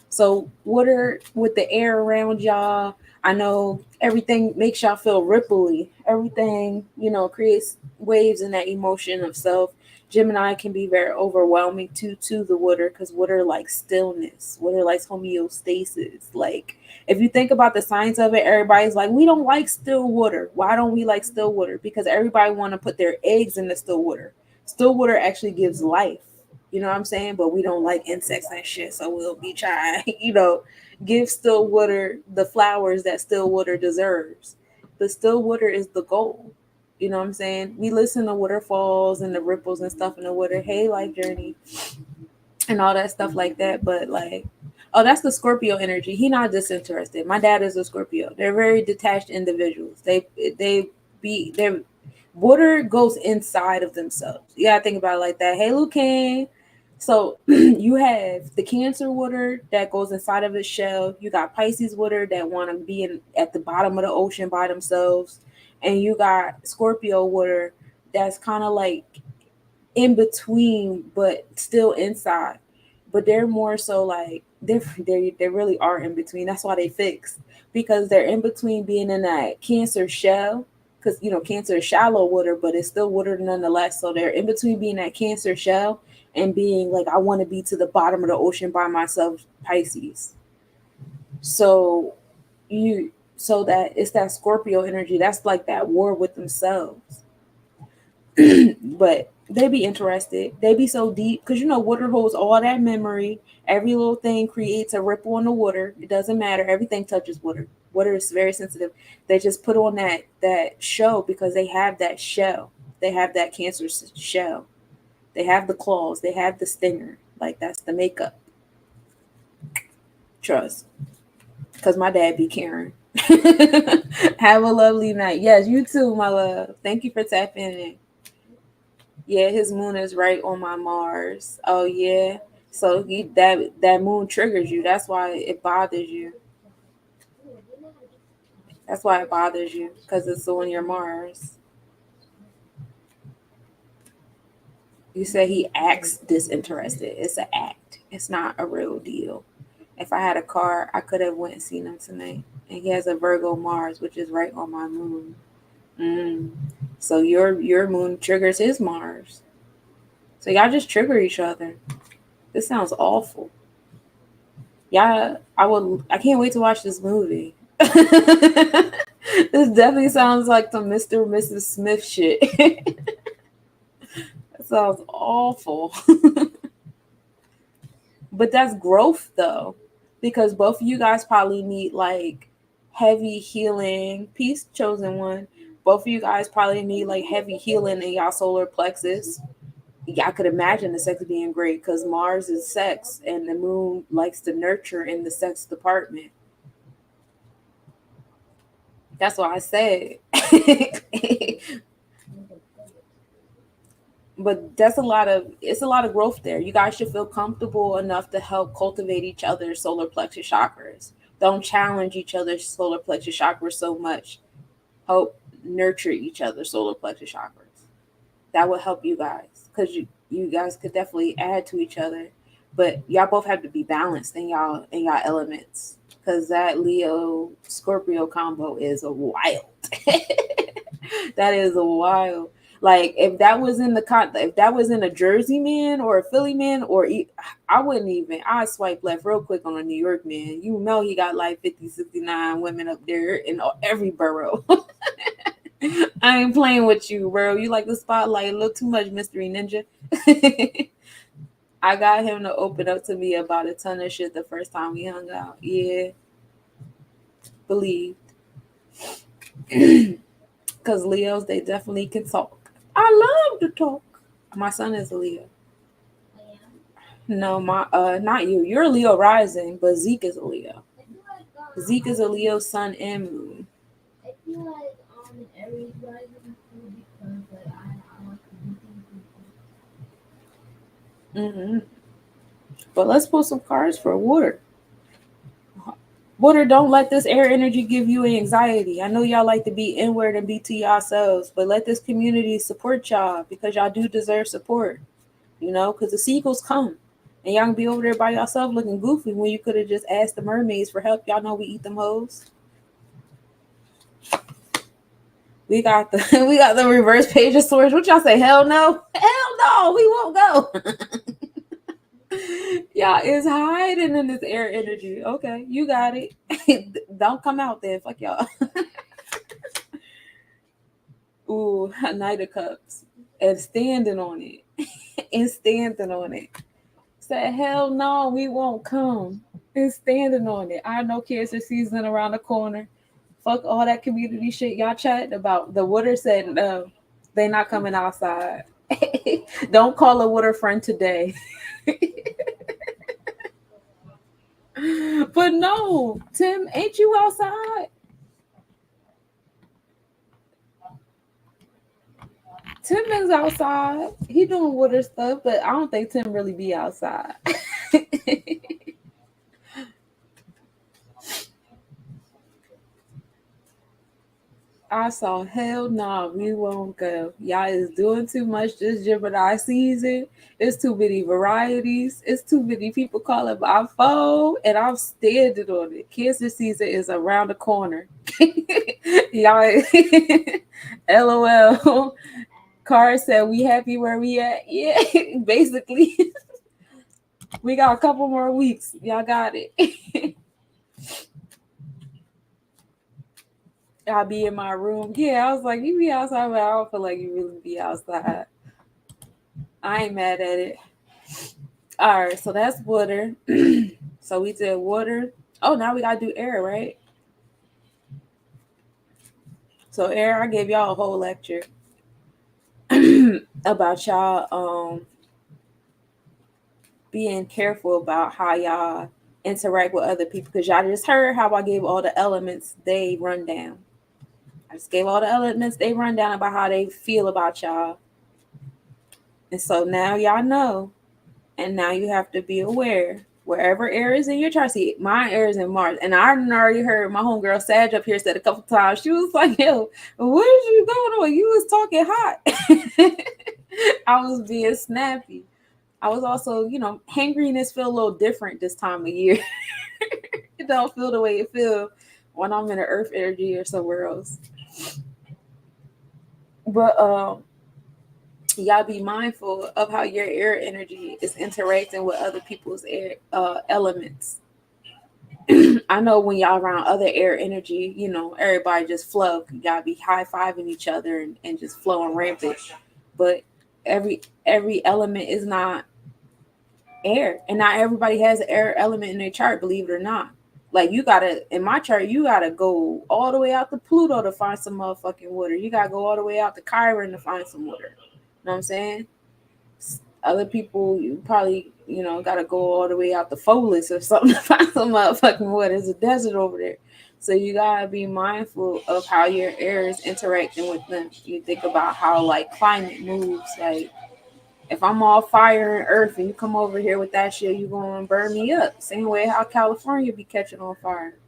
So water with the air around y'all. I know everything makes y'all feel ripply. Everything, creates waves in that emotion of self. Gemini can be very overwhelming to the water because water likes stillness. Water likes homeostasis. Like if you think about the science of it, everybody's like, we don't like still water. Why don't we like still water? Because everybody want to put their eggs in the still water. Still water actually gives life. You know what I'm saying? But we don't like insects and shit, so we'll be trying, give still water the flowers that still water deserves. The still water is the goal. You know what I'm saying? We listen to waterfalls and the ripples and stuff in the water. Hey, life journey and all that stuff like that. But like, oh, that's the Scorpio energy. He not disinterested. My dad is a Scorpio. They're very detached individuals. Their water goes inside of themselves. You gotta think about it like that. Hey, Lucan. So you have the Cancer water that goes inside of its shell. You got Pisces water that want to be at the bottom of the ocean by themselves, and you got Scorpio water that's kind of like in between but still inside. But they're more so like they really are in between. That's why they fixed, because they're in between being in that Cancer shell, because Cancer is shallow water but it's still water nonetheless. So they're in between being that Cancer shell and being like, I want to be to the bottom of the ocean by myself, Pisces. So that it's that Scorpio energy that's like that war with themselves. But they be interested. They be so deep because water holds all that memory. Every little thing creates a ripple in the water. It doesn't matter. Everything touches water. Water is very sensitive. They just put on that show because they have that shell. They have that Cancer shell. They have the claws. They have the stinger. Like that's the makeup. Trust. Because my dad be caring. Have a lovely night. Yes, you too, my love. Thank you for tapping in. Yeah, his moon is right on my Mars. Oh yeah. So that moon triggers you. That's why it bothers you. That's why it bothers you, because it's on your Mars. You say he acts disinterested. It's an act. It's not a real deal. If I had a car, I could have went and seen him tonight. And he has a Virgo Mars, which is right on my moon. So your moon triggers his Mars. So y'all just trigger each other. This sounds awful. Yeah, I can't wait to watch this movie. This definitely sounds like some Mr. and Mrs. Smith shit. That sounds awful. But that's growth though, because both of you guys probably need like heavy healing. Peace, chosen one. Both of you guys probably need like heavy healing in y'all solar plexus. Yeah, I could imagine the sex being great because Mars is sex and the moon likes to nurture in the sex department. That's why I said. But it's a lot of growth there. You guys should feel comfortable enough to help cultivate each other's solar plexus chakras. Don't challenge each other's solar plexus chakras so much. Help nurture each other's solar plexus chakras. That will help you guys. because you guys could definitely add to each other, but y'all both have to be balanced in y'all elements, because that Leo Scorpio combo is a wild. That is a wild. Like if that was in if that was in a Jersey man or a Philly man, I wouldn't even. I swipe left real quick on a New York man. You know he got like 50, 69 women up there in every borough. I ain't playing with you, bro. You like the spotlight a little too much, Mystery Ninja. I got him to open up to me about a ton of shit the first time we hung out. Yeah. Believed. Because Leos, they definitely can talk. I love to talk. My son is a Leo. No, not you. You're a Leo rising, but Zeke is a Leo. Zeke is a Leo sun and moon. I feel like Aries rising too, because like I like to do things. But let's pull some cards for water. Water, don't let this air energy give you anxiety. I know y'all like to be inward and be to yourselves, but let this community support y'all, because y'all do deserve support. You know, because the seagulls come. And y'all can be over there by yourself looking goofy when you could have just asked the mermaids for help. Y'all know we eat them hoes. We got the reverse page of swords. What y'all say? Hell no? Hell no, we won't go. Y'all is hiding in this air energy. Okay, you got it. Don't come out there. Fuck y'all. Ooh, a Knight of Cups. And standing on it. And standing on it. Said, hell no, we won't come. And standing on it. I know Cancer season around the corner. Fuck all that community shit y'all chatting about. The water said no, they not coming outside. Don't call a water friend today. But no, Tim, ain't you outside? Tim is outside. He doing water stuff, but I don't think Tim really be outside. I saw, hell nah, we won't go. Y'all is doing too much this Gemini season. It's too many varieties. It's too many people calling my phone, and I'm standing on it. Cancer season is around the corner. Y'all, LOL. Car said, we happy where we at? Yeah, basically. We got a couple more weeks. Y'all got it. I'll be in my room. Yeah, I was like, you be outside, but I don't feel like you really be outside. I ain't mad at it. All right, so that's water. So we did water. Oh, now we gotta do air, right? So air, I gave y'all a whole lecture about y'all being careful about how y'all interact with other people, because y'all just heard how I gave all the elements they run down. I just gave all the elements they run down about how they feel about y'all. And so now y'all know. And now you have to be aware. Wherever air is in your chart, see, my air is in Mars. And I already heard my homegirl Sag up here said a couple times, she was like, yo, what is you going on? You was talking hot. I was being snappy. I was also, hangriness feel a little different this time of year. It don't feel the way it feel when I'm in the earth energy or somewhere else. But y'all be mindful of how your air energy is interacting with other people's air elements. I know when y'all around other air energy, everybody just flow. Y'all be high-fiving each other and just flowing rampant. But every element is not air, and not everybody has an air element in their chart, believe it or not. Like in my chart, you gotta go all the way out to Pluto to find some motherfucking water. You gotta go all the way out to Chiron to find some water. You know what I'm saying? Other people, you probably, gotta go all the way out to Folis or something to find some motherfucking water. There's a desert over there. So you gotta be mindful of how your air is interacting with them. You think about how climate moves. Like if I'm all fire and earth and you come over here with that shit, you gonna burn me up. Same way how California be catching on fire.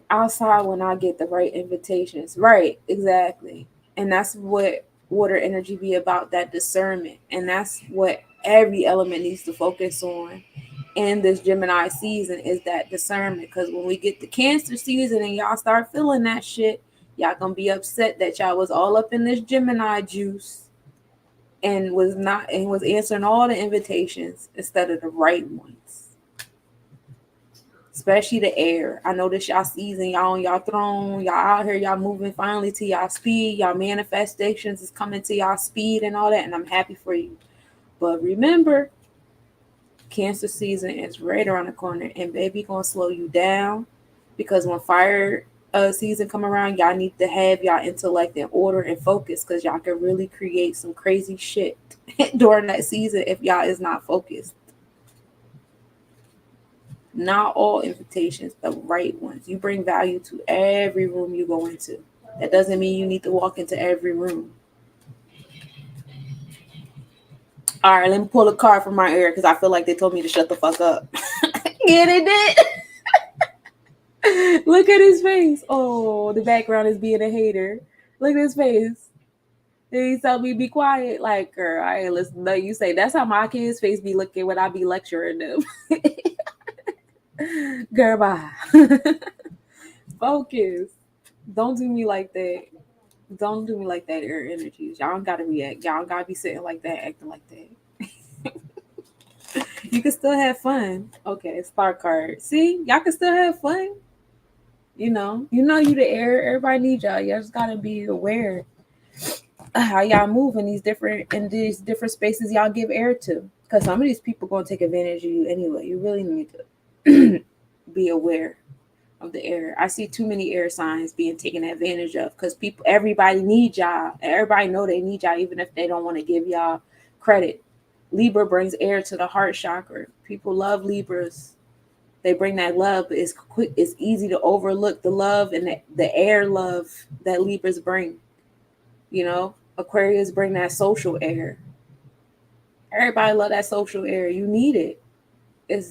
Outside when I get the right invitations. Right, exactly. And that's what water energy be about that discernment. And that's what every element needs to focus on in this Gemini season, is that discernment. Because when we get the Cancer season and y'all start feeling that shit, y'all gonna be upset that y'all was all up in this Gemini juice and was answering all the invitations instead of the right ones. Especially the air. I know this y'all season, y'all on y'all throne, y'all out here, y'all moving finally to y'all speed, y'all manifestations is coming to y'all speed and all that, and I'm happy for you. But remember, Cancer season is right around the corner, and baby gonna slow you down, because when fire season come around, y'all need to have y'all intellect in order and focus, because y'all can really create some crazy shit during that season if y'all is not focused. Not all invitations, the right ones. You bring value to every room you go into. That doesn't mean you need to walk into every room. All right, let me pull a card from my ear because I feel like they told me to shut the fuck up. Yeah, they did. Look at his face. Oh, the background is being a hater. Look at his face. Then he told me be quiet. Like, girl, I ain't listen to you say. That's how my kids' face be looking when I be lecturing them. Girl, bye. Focus. Don't do me like that. Don't do me like that, air energies. Y'all don't gotta react. Y'all don't gotta be sitting like that, acting like that. You can still have fun. Okay, star card. See, y'all can still have fun. You know you the air. Everybody needs y'all. Y'all just gotta be aware of how y'all move in these different spaces y'all give air to. Because some of these people gonna take advantage of you anyway. You really need to be aware of the air. I see too many air signs being taken advantage of because everybody needs y'all. Everybody know they need y'all, even if they don't want to give y'all credit. Libra brings air to the heart chakra. People love Libras. They bring that love, but it's quick. It's easy to overlook the love and the air love that Libras bring. You know, Aquarius bring that social air. Everybody love that social air. You need it. It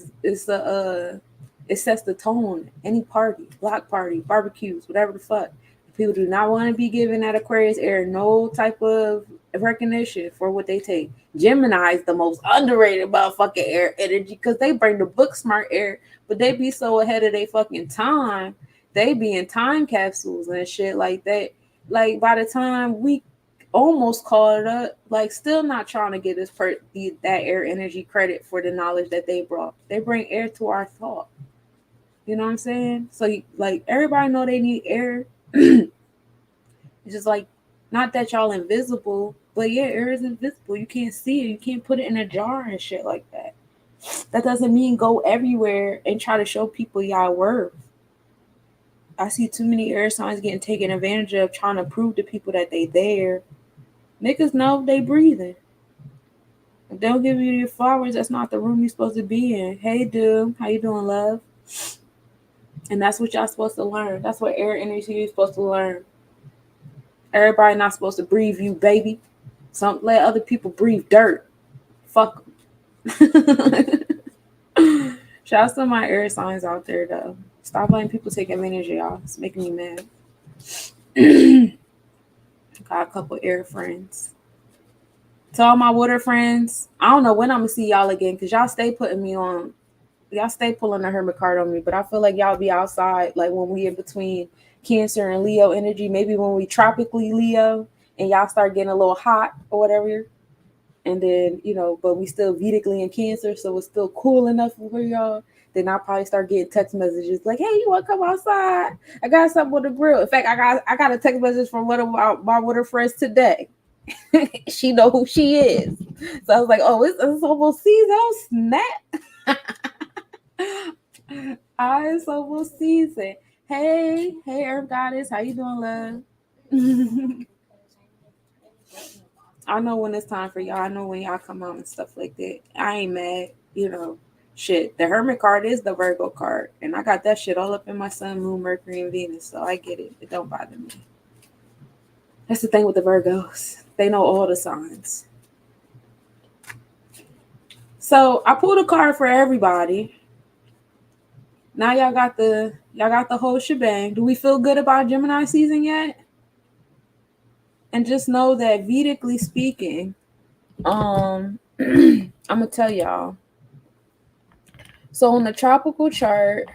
sets the tone. Any party, block party, barbecues, whatever the fuck. People do not want to be given that Aquarius air no type of recognition for what they take. Gemini is the most underrated motherfucking air energy because they bring the book smart air, but they be so ahead of their fucking time. They be in time capsules and shit like that. Like by the time we almost caught it up, like still not trying to give that air energy credit for the knowledge that they brought. They bring air to our thought. You know what I'm saying? So like everybody know they need air. It's just like, not that y'all invisible, but yeah, air is invisible. You can't see it. You can't put it in a jar and shit like that. That doesn't mean go everywhere and try to show people y'all worth. I see too many air signs getting taken advantage of, trying to prove to people that they there. Niggas know they breathing. If they don't give you your flowers, that's not the room you're supposed to be in. Hey, dude, how you doing, love? And that's what y'all supposed to learn. That's what air energy you're supposed to learn. Everybody not supposed to breathe you, baby. Let other people breathe dirt. Fuck them. Shout out to my air signs out there, though. Stop letting people take advantage of y'all. It's making me mad. Got a couple air friends. To all my water friends, I don't know when I'm gonna see y'all again because y'all stay putting me on. Y'all stay pulling the hermit card on me, but I feel like y'all be outside, like when we in between Cancer and Leo energy. Maybe when we tropically Leo and y'all start getting a little hot or whatever, and then but we still Vedically in Cancer, so it's still cool enough for y'all. Then I'll probably start getting text messages like, "Hey, you want to come outside? I got something on the grill." In fact, I got a text message from one of my water friends today. She know who she is. So I was like, oh, it's almost season. Oh, snap. It's almost season. Hey, Herb Goddess. How you doing, love? I know when it's time for y'all. I know when y'all come out and stuff like that. I ain't mad. Shit. The Hermit card is the Virgo card. And I got that shit all up in my Sun, Moon, Mercury, and Venus. So I get it. It don't bother me. That's the thing with the Virgos. They know all the signs. So I pulled a card for everybody. Now y'all got the whole shebang. Do we feel good about Gemini season yet? And just know that Vedically speaking, I'm gonna tell y'all. So on the tropical chart,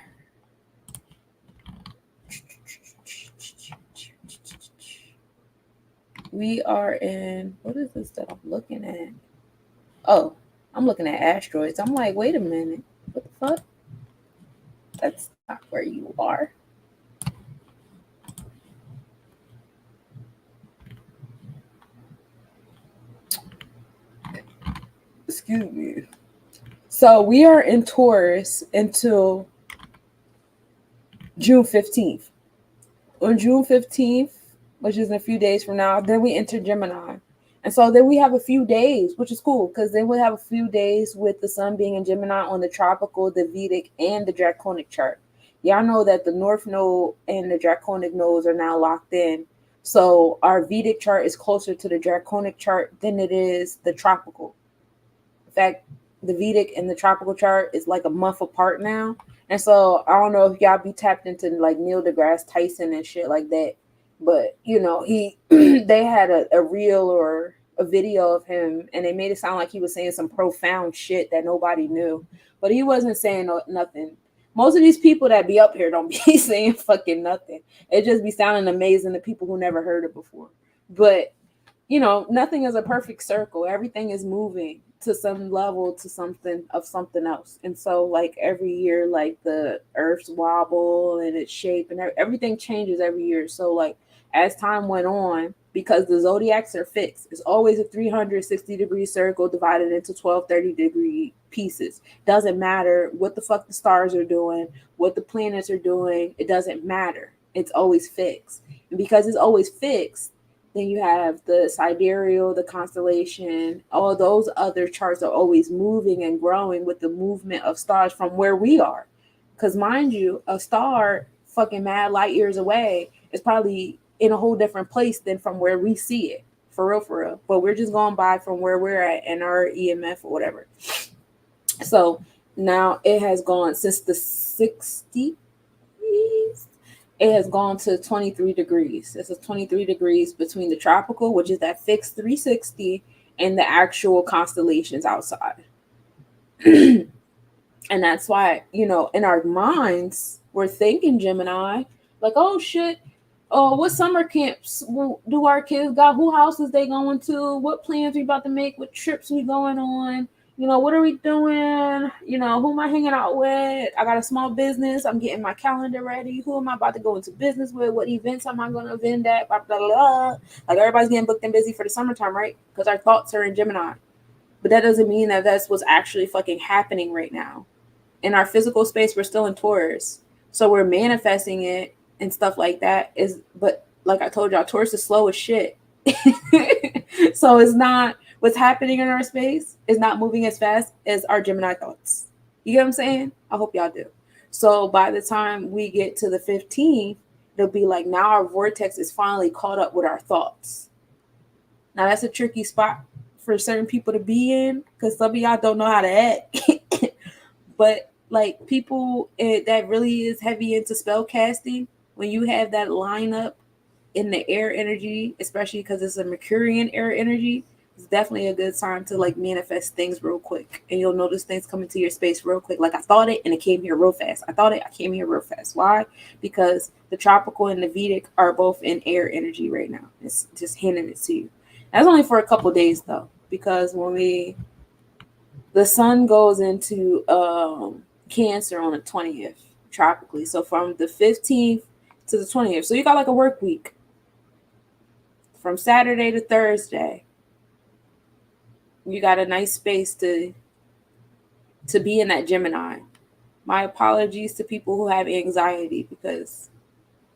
we are in, what is this that I'm looking at? Oh, I'm looking at asteroids. I'm like, wait a minute. What the fuck? That's not where you are. Excuse me. So we are in Taurus until June 15th. On June 15th, which is in a few days from now, then we enter Gemini. And so then we have a few days, which is cool because then we'll have a few days with the sun being in Gemini on the tropical, the Vedic, and the draconic chart. Y'all know that the North Node and the draconic nodes are now locked in. So our Vedic chart is closer to the draconic chart than it is the tropical. In fact, the Vedic and the tropical chart is like a month apart now. And so I don't know if y'all be tapped into like Neil deGrasse Tyson and shit like that. But you know, he they had a reel or a video of him and they made it sound like he was saying some profound shit that nobody knew. But he wasn't saying nothing. Most of these people that be up here don't be saying fucking nothing. It just be sounding amazing to people who never heard it before. But you know, nothing is a perfect circle. Everything is moving to some level to something of something else. And so like every year, like the earth's wobble and its shape and everything changes every year. So like as time went on, because the zodiacs are fixed, it's always a 360-degree circle divided into 12 30-degree pieces. Doesn't matter what the fuck the stars are doing, what the planets are doing, it doesn't matter. It's always fixed. And because it's always fixed, then you have the sidereal, the constellation, all those other charts are always moving and growing with the movement of stars from where we are. Because mind you, a star fucking mad light years away is probably in a whole different place than from where we see it. For real, for real. But we're just going by from where we're at in our EMF or whatever. So now it has gone since the 60s. It has gone to 23 degrees. This is 23 degrees between the tropical, which is that fixed 360, and the actual constellations outside. And that's why, you know, in our minds, we're thinking Gemini, like, oh shit, oh, what summer camps do our kids got? Who houses they going to? What plans we about to make? What trips we going on? You know, what are we doing? You know, who am I hanging out with? I got a small business. I'm getting my calendar ready. Who am I about to go into business with? What events am I going to attend at? Blah, blah, blah. Like everybody's getting booked and busy for the summertime, right? Because our thoughts are in Gemini. But that doesn't mean that that's what's actually fucking happening right now. In our physical space, we're still in Taurus. So we're manifesting it and stuff like that. But like I told y'all, Taurus is slow as shit. So it's not what's happening in our space is not moving as fast as our Gemini thoughts. You get what I'm saying? I hope y'all do. So by the time we get to the 15th, it'll be like now our vortex is finally caught up with our thoughts. Now that's a tricky spot for certain people to be in because some of y'all don't know how to act. But like people that really is heavy into spell casting, when you have that lineup in the air energy, especially because it's a Mercurian air energy, it's definitely a good time to like manifest things real quick. And you'll notice things come into your space real quick. Like I thought it and it came here real fast. I thought it, I came here real fast. Why? Because the tropical and the Vedic are both in air energy right now. It's just handing it to you. That's only for a couple days though, because when the sun goes into Cancer on the 20th tropically. So from the 15th to the 20th. So you got like a work week from Saturday to Thursday. You got a nice space to be in that Gemini. My apologies to people who have anxiety because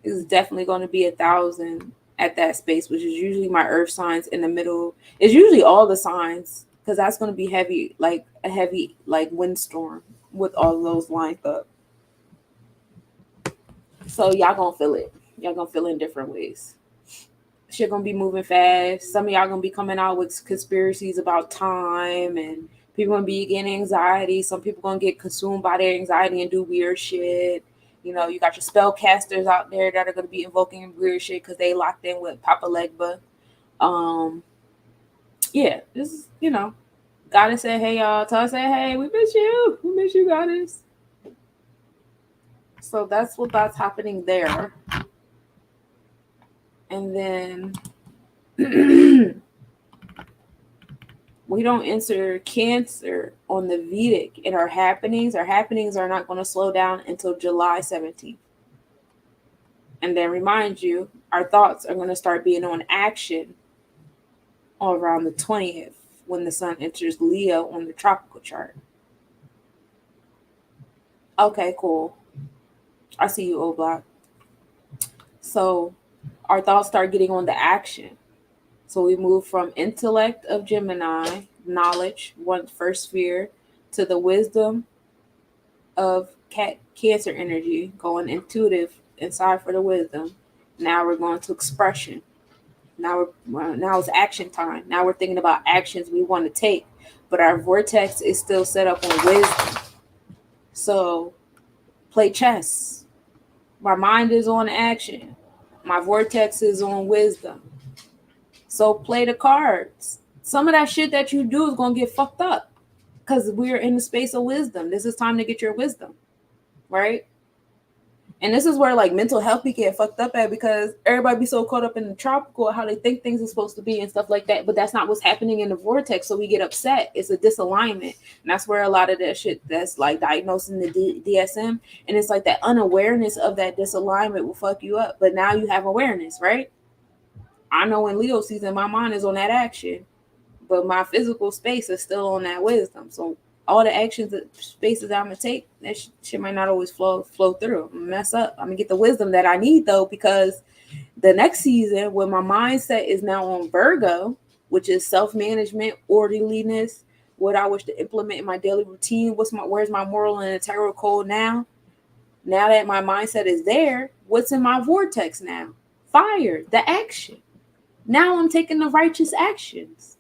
it's definitely going to be 1,000 at that space, which is usually my earth signs in the middle. It's usually all the signs because that's going to be heavy, like a heavy like windstorm with all of those lined up. So y'all gonna feel it. Y'all gonna feel it in different ways. Shit gonna be moving fast. Some of y'all gonna be coming out with conspiracies about time, and people gonna be getting anxiety. Some people gonna get consumed by their anxiety and do weird shit. You know, you got your spellcasters out there that are gonna be invoking weird shit because they locked in with Papa Legba. Yeah, this is, Goddess said, hey y'all. Tell said, hey, we miss you. We miss you, Goddess. So that's that's happening there. And then we don't enter Cancer on the Vedic in our happenings. Our happenings are not going to slow down until July 17th. And then remind you, our thoughts are going to start being on action all around the 20th when the sun enters Leo on the tropical chart. Okay, cool. I see you, old block. So our thoughts start getting on the action. So we move from intellect of Gemini, knowledge, one first sphere, to the wisdom of Cancer energy, going intuitive inside for the wisdom. Now we're going to expression. Now it's action time. Now we're thinking about actions we want to take, but our vortex is still set up on wisdom. So play chess. My mind is on action. My vortex is on wisdom. So play the cards. Some of that shit that you do is going to get fucked up because we're in the space of wisdom. This is time to get your wisdom, right? And this is where like mental health be get fucked up at because everybody be so caught up in the tropical, how they think things are supposed to be and stuff like that. But that's not what's happening in the vortex. So we get upset. It's a disalignment. And that's where a lot of that shit that's like diagnosing the DSM. And it's like that unawareness of that disalignment will fuck you up. But now you have awareness, right? I know in Leo season, my mind is on that action, but my physical space is still on that wisdom. So all the actions, the spaces I'm gonna take, that shit might not always flow through. I'm gonna mess up. I'm gonna get the wisdom that I need though, because the next season, when my mindset is now on Virgo, which is self-management, orderliness, what I wish to implement in my daily routine, where's my moral and integral code now? Now that my mindset is there, what's in my vortex now? Fire, the action. Now I'm taking the righteous actions.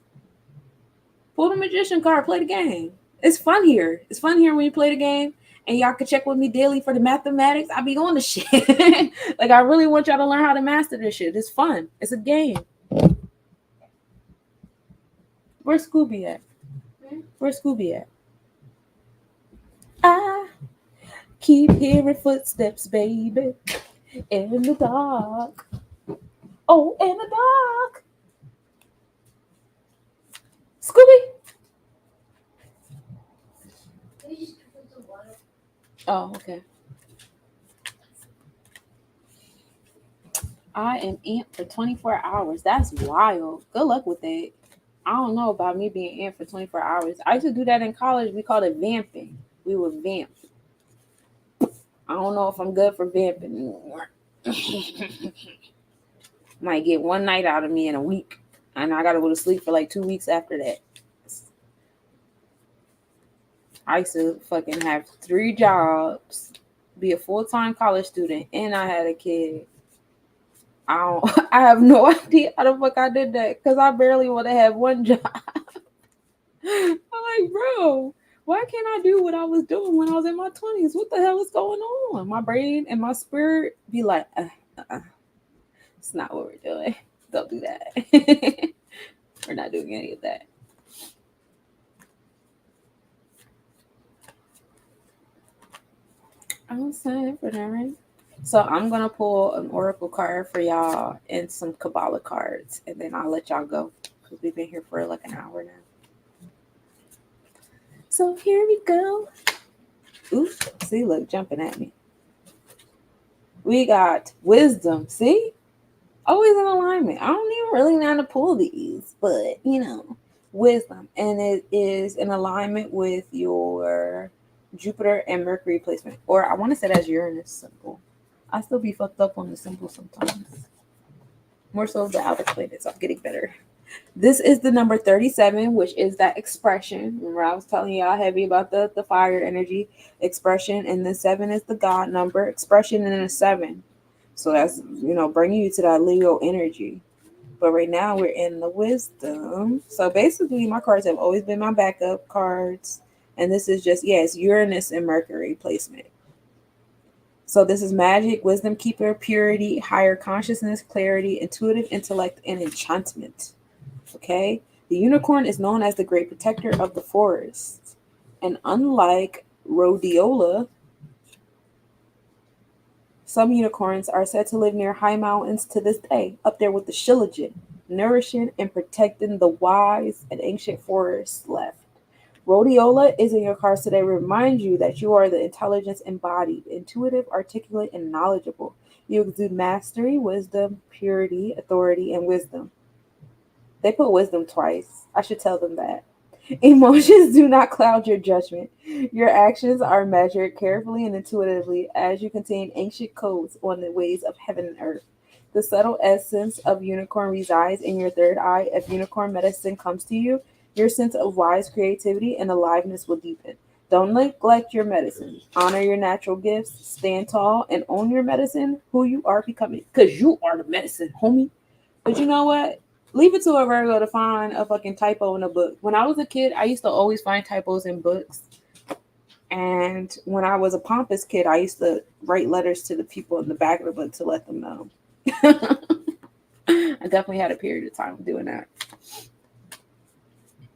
Pull the magician card, play the game. It's fun here. It's fun here when you play the game. And y'all can check with me daily for the mathematics. I be on the shit. Like, I really want y'all to learn how to master this shit. It's fun. It's a game. Where's Scooby at? Where's Scooby at? I keep hearing footsteps, baby, in the dark. Oh, in the dark. Scooby. Oh, okay. I am amped for 24 hours. That's wild. Good luck with that. I don't know about me being amped for 24 hours. I used to do that in college. We called it vamping. We would vamp. I don't know if I'm good for vamping anymore. Might get one night out of me in a week. And I got to go to sleep for like 2 weeks after that. I used to fucking have 3 jobs, be a full-time college student, and I had a kid. I have no idea how the fuck I did that because I barely want to have one job. I'm like, bro, why can't I do what I was doing when I was in my 20s? What the hell is going on? My brain and my spirit be like, it's not what we're doing. Don't do that. We're not doing any of that. I'm saying for that, right? So I'm gonna pull an oracle card for y'all and some Kabbalah cards, and then I'll let y'all go because we've been here for like an hour now. So here we go. Oops, see, look, jumping at me. We got wisdom. See, always in alignment. I don't even really know how to pull these, but wisdom, and it is in alignment with your Jupiter and Mercury placement, or I want to say that's Uranus symbol. I still be fucked up on the symbol sometimes. More so the outer planets. I'm getting better. This is the number 37, which is that expression. Remember, I was telling y'all heavy about the fire energy expression, and the 7 is the God number expression, and then a 7. So that's bringing you to that Leo energy. But right now we're in the wisdom. So basically, my cards have always been my backup cards, and this is just it's Uranus and Mercury placement. So this is magic, wisdom keeper, purity, higher consciousness, clarity, intuitive intellect, and enchantment. Okay? The unicorn is known as the great protector of the forest. And unlike rhodiola, some unicorns are said to live near high mountains to this day, up there with the shilajit, nourishing and protecting the wise and ancient forests left. Rhodiola is in your cards today. Remind you that you are the intelligence embodied, intuitive, articulate, and knowledgeable. You exude mastery, wisdom, purity, authority, and wisdom. They put wisdom twice. I should tell them that. Emotions do not cloud your judgment. Your actions are measured carefully and intuitively as you contain ancient codes on the ways of heaven and earth. The subtle essence of unicorn resides in your third eye. If unicorn medicine comes to you, your sense of wise creativity and aliveness will deepen. Don't neglect your medicine. Honor your natural gifts. Stand tall and own your medicine, who you are becoming. Because you are the medicine, homie. But you know what? Leave it to a Virgo to find a fucking typo in a book. When I was a kid, I used to always find typos in books. And when I was a pompous kid, I used to write letters to the people in the back of the book to let them know. I definitely had a period of time doing that.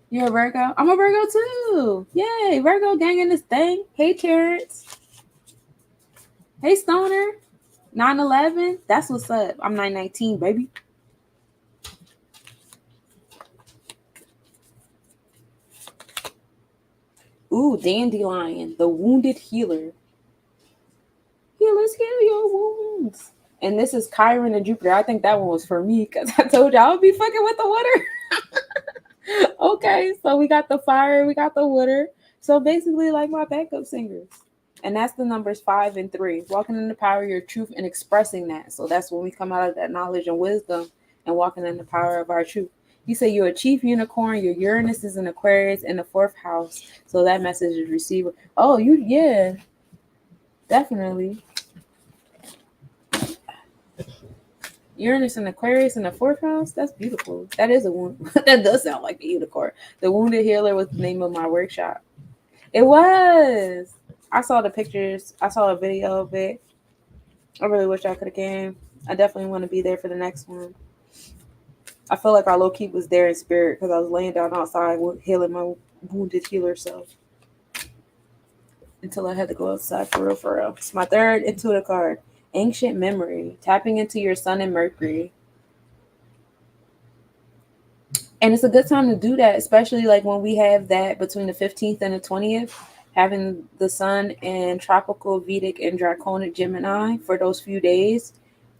You're a Virgo? I'm a Virgo too. Yay, Virgo gang in this thing. Hey, Terrence. Hey, Stoner. 9/11. That's what's up. I'm 9/19, baby. Ooh, Dandelion, the wounded healer. Healers heal your wounds. And this is Chiron and Jupiter. I think that one was for me because I told you I would be fucking with the water. Okay, so we got the fire, we got the water. So basically, like my backup singers. And that's the numbers 5 and 3. Walking in the power of your truth and expressing that. So that's when we come out of that knowledge and wisdom and walking in the power of our truth. You say you're a chief unicorn, your Uranus is in Aquarius in the 4th house. So that message is received. Oh, yeah, definitely. Uranus and Aquarius in the 4th house. That's beautiful. That is a wound. That does sound like a unicorn. The Wounded Healer was the name of my workshop. It was. I saw the pictures. I saw a video of it. I really wish I could have came. I definitely want to be there for the next one. I feel like I low key was there in spirit because I was laying down outside healing my wounded healer self until I had to go outside for real, for real. It's my third intuitive card. Ancient memory, tapping into your sun and Mercury. And it's a good time to do that, especially like when we have that between the 15th and the 20th, having the sun in tropical, Vedic, and draconic Gemini for those few days.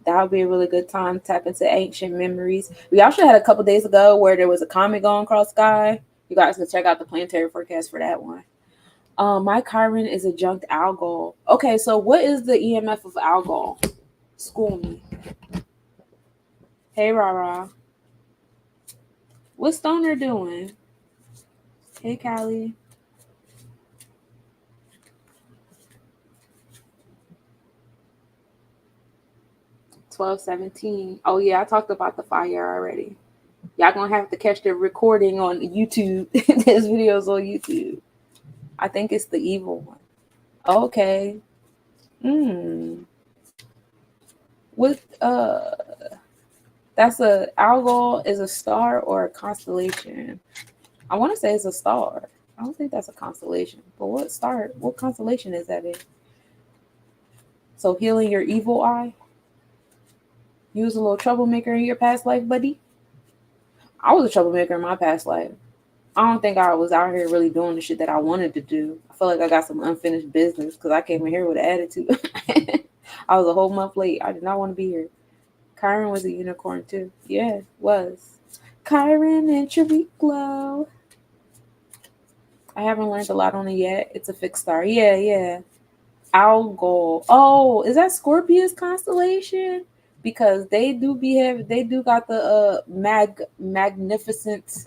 That would be a really good time to tap into ancient memories. We also had a couple days ago where there was a comet going across the sky. You guys can check out the planetary forecast for that one. My Chiron is a junked algol. Okay, so what is the EMF of algol? School me. Hey, Rara. What's Stoner doing? Hey, Callie. $12.17. Oh, yeah, I talked about the fire already. Y'all gonna have to catch the recording on YouTube. There's videos on YouTube. I think it's the evil one. Okay. With that's a algol is a star or a constellation. I want to say it's a star. I don't think that's a constellation. But what constellation is that in? So healing your evil eye? You was a little troublemaker in your past life, buddy? I was a troublemaker in my past life. I don't think I was out here really doing the shit that I wanted to do. I feel like I got some unfinished business because I came in here with an attitude. I was a whole month late. I did not want to be here. Chiron was a unicorn too. Yeah, it was. Chiron and Chiriclo. I haven't learned a lot on it yet. It's a fixed star. Yeah. Algol. Oh, is that Scorpius constellation? Because they do got the magnificent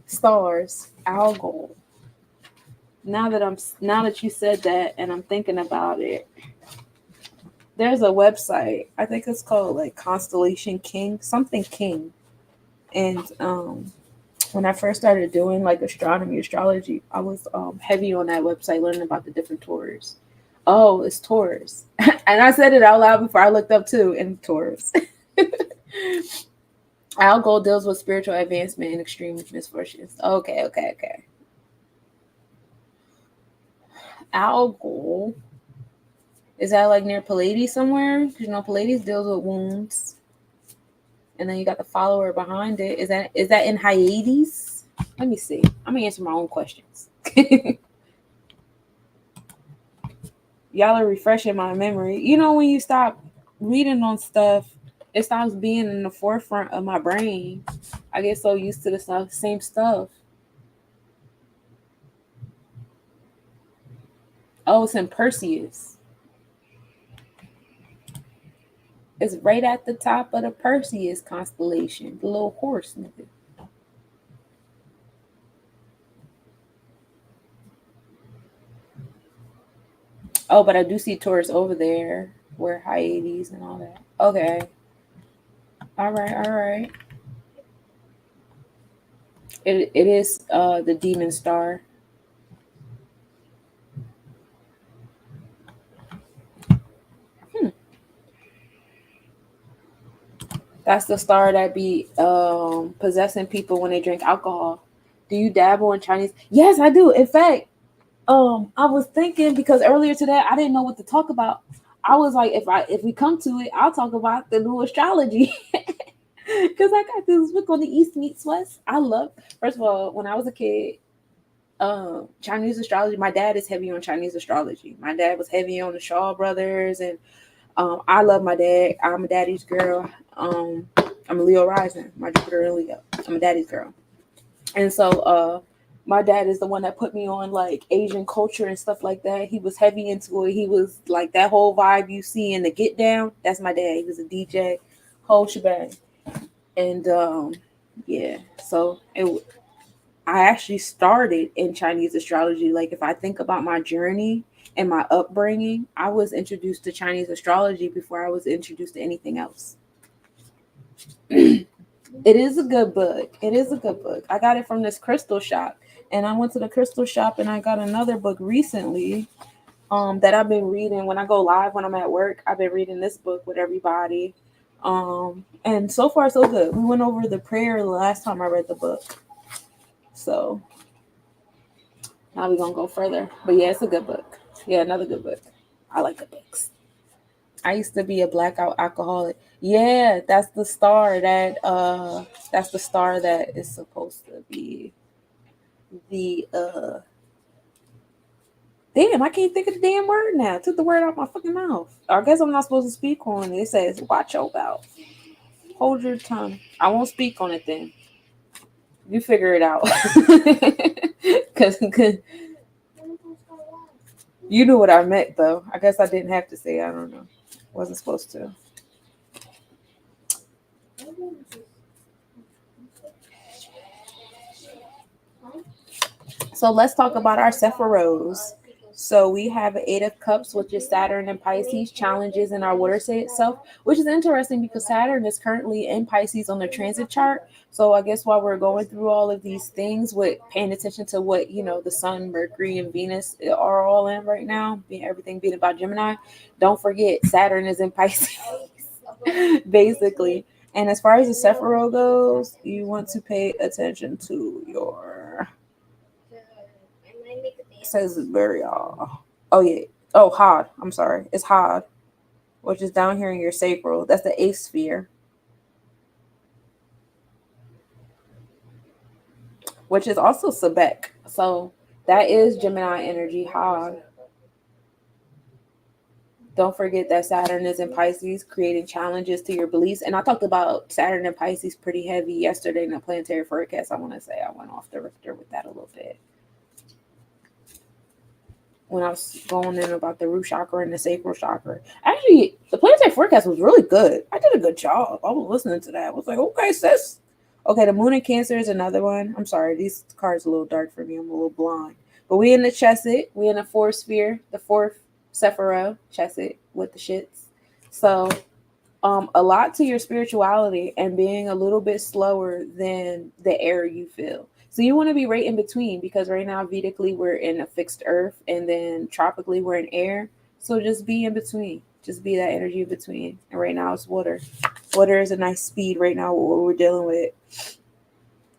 stars. Algol. Now that you said that and I'm thinking about it, there's a website. I think it's called like Constellation King, something King. And when I first started doing like astrology, I was heavy on that website learning about the different Taurus. Oh, it's Taurus. And I said it out loud before I looked up too in Taurus. I Our goal deals with spiritual advancement and extreme misfortunes. Okay. Our goal, is that like near Pallades somewhere? Because Pallades deals with wounds, and then you got the follower behind it. Is that in Hyades? Let me see. I'm gonna answer my own questions. Y'all are refreshing my memory. When you stop reading on stuff, it stops being in the forefront of my brain. I get so used to the same stuff. Oh, it's in Perseus. It's right at the top of the Perseus constellation, the little horse nigga. Oh, but I do see Taurus over there, where Hyades and all that. Okay. All right. It is the demon star. That's the star that be possessing people when they drink alcohol. Do you dabble in Chinese? Yes, I do. In fact, I was thinking, because earlier today I didn't know what to talk about. I was like, if we come to it, I'll talk about the new astrology. Because I got this book on the East meets West. First of all, when I was a kid, Chinese astrology. My dad is heavy on Chinese astrology. My dad was heavy on the Shaw brothers, and I love my dad. I'm a daddy's girl. I'm a Leo rising. My Jupiter in Leo. I'm a daddy's girl, and so my dad is the one that put me on like Asian culture and stuff like that. He was heavy into it. He was like that whole vibe you see in the Get Down. That's my dad. He was a DJ, whole shebang, and yeah. So I actually started in Chinese astrology. Like, if I think about my journey and my upbringing, I was introduced to Chinese astrology before I was introduced to anything else. It is a good book. I got it from this crystal shop. And I went to the crystal shop and I got another book recently that I've been reading when I go live when I'm at work. I've been reading this book with everybody. And so far so good. We went over the prayer the last time I read the book. So now we're gonna go further. But yeah, it's a good book. Yeah, another good book. I like good books. I used to be a blackout alcoholic. Yeah, that's the star that is supposed to be the damn, I can't think of the damn word now. I took the word out my fucking mouth. I guess I'm not supposed to speak on it. It says watch your mouth. Hold your tongue. I won't speak on it then. You figure it out. Cause you knew what I meant, though. I guess I didn't have to say. I don't know. Wasn't supposed to. So let's talk about our Sephiroths. So we have an Eight of Cups, which is Saturn and Pisces, challenges in our water say itself, which is interesting because Saturn is currently in Pisces on the transit chart. So I guess while we're going through all of these things, with paying attention to what the Sun, Mercury, and Venus are all in right now, everything being about Gemini, don't forget Saturn is in Pisces, basically. And as far as the Sephiroth goes, you want to pay attention to your. It says it's very oh yeah. Oh, Had. I'm sorry. It's Had, which is down here in your sacral. That's the eighth sphere, which is also Sebek. So that is Gemini energy, Had. Don't forget that Saturn is in Pisces, creating challenges to your beliefs. And I talked about Saturn and Pisces pretty heavy yesterday in the planetary forecast. I want to say I went off the Richter with that a little bit, when I was going in about the root chakra and the sacral chakra. Actually, the planetary forecast was really good. I did a good job. I was listening to that. I was like, okay, sis. Okay, the moon in Cancer is another one. I'm sorry, these cards are a little dark for me. I'm a little blind. But we in the Chesed. We in the fourth sphere, the fourth Sephiroth, Chesed with the shits. So a lot to your spirituality and being a little bit slower than the air you feel. So you want to be right in between, because right now Vedically we're in a fixed earth and then tropically we're in air. So just be in between. Just be that energy between. And right now it's water. Water is a nice speed right now, what we're dealing with.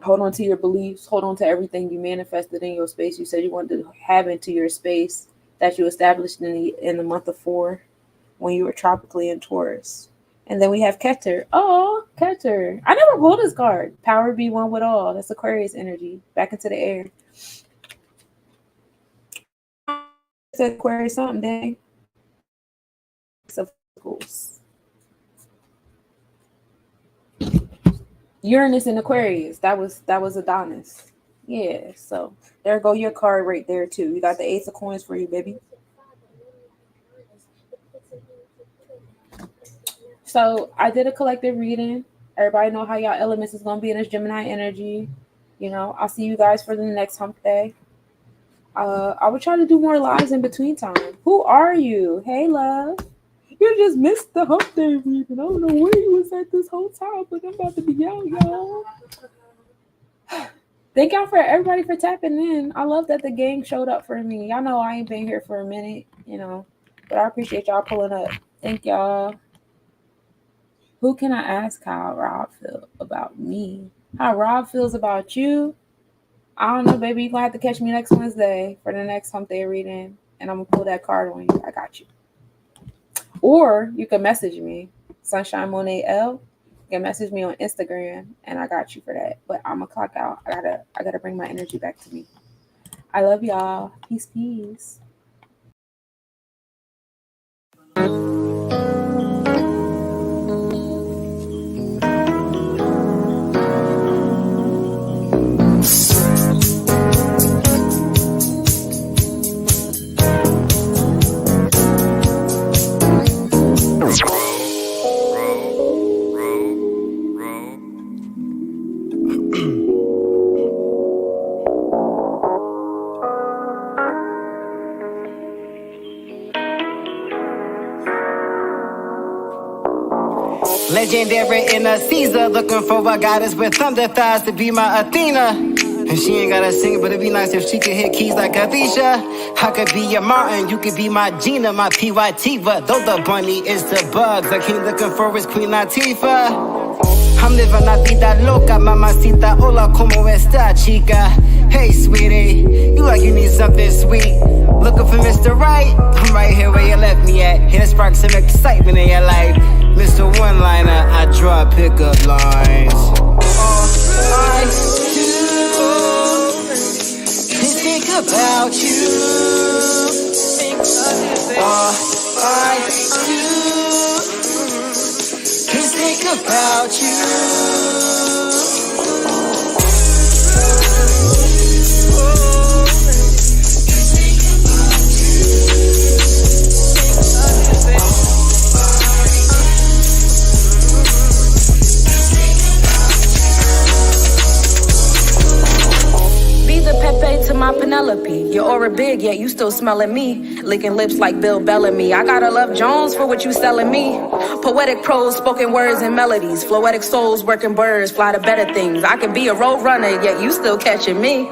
Hold on to your beliefs. Hold on to everything you manifested in your space. You said you wanted to have into your space that you established in the month of 4 when you were tropically in Taurus. And then we have Keter. Oh, Keter. I never pulled this card. Power be one with all. That's Aquarius energy. Back into the air. It's Aquarius something, dang. Uranus in Aquarius. That was Adonis. Yeah, so there go your card right there too. You got the Ace of Coins for you, baby. So I did a collective reading. Everybody know how y'all elements is gonna be in this Gemini energy. You know, I'll see you guys for the next hump day. I would try to do more lives in between time. Who are you? Hey, love. You just missed the hump day reading. I don't know where you was at this whole time, but I'm about to be out, y'all. Thank y'all for everybody for tapping in. I love that the gang showed up for me. Y'all know I ain't been here for a minute, you know, but I appreciate y'all pulling up. Thank y'all. Who can I ask how Rob feels about me? How Rob feels about you? I don't know, baby. You're going to have to catch me next Wednesday for the next hump day reading, and I'm going to pull that card on you. I got you. Or you can message me, Sunshine Monet L. You can message me on Instagram, and I got you for that. But I'm going to clock out. I gotta bring my energy back to me. I love y'all. Peace, peace. Legendary in a Caesar, looking for a goddess with thunder thighs to be my Athena. And she ain't gotta sing it, but it'd be nice if she could hit keys like Alicia. I could be your Martin, you could be my Gina, my PYT. But though the bunny is the bugs, the king looking for is Queen Latifah. I'm living la vida loca, mamacita, hola, como esta, chica? Hey, sweetie, you like you need something sweet. Looking for Mr. Right? I'm right here where you left me at. Here to spark some excitement in your life. Mr. One-Liner, I draw pickup lines. All I do is think about you. All I do is think about you. Pepe to my Penelope. Your aura big, yet you still smelling me. Licking lips like Bill Bellamy. I gotta love Jones for what you selling me. Poetic prose, spoken words and melodies. Floetic souls, working birds, fly to better things. I can be a road runner, yet you still catching me.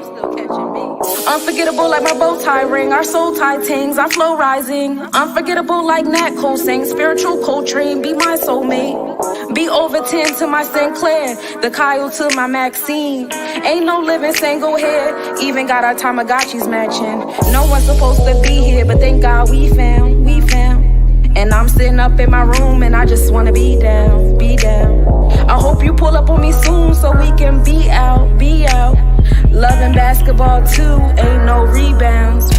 Unforgettable like my bow tie ring. Our soul tie tings, our flow rising. Unforgettable like Nat Cole sing. Spiritual Coltrane, be my soulmate. Be over 10 to my Sinclair. The Kyle to my Maxine. Ain't no living single here. Even got our Tamagotchis matching. No one's supposed to be here, but thank God we found. And I'm sitting up in my room and I just wanna be down. I hope you pull up on me soon so we can be out. Loving basketball too, ain't no rebounds.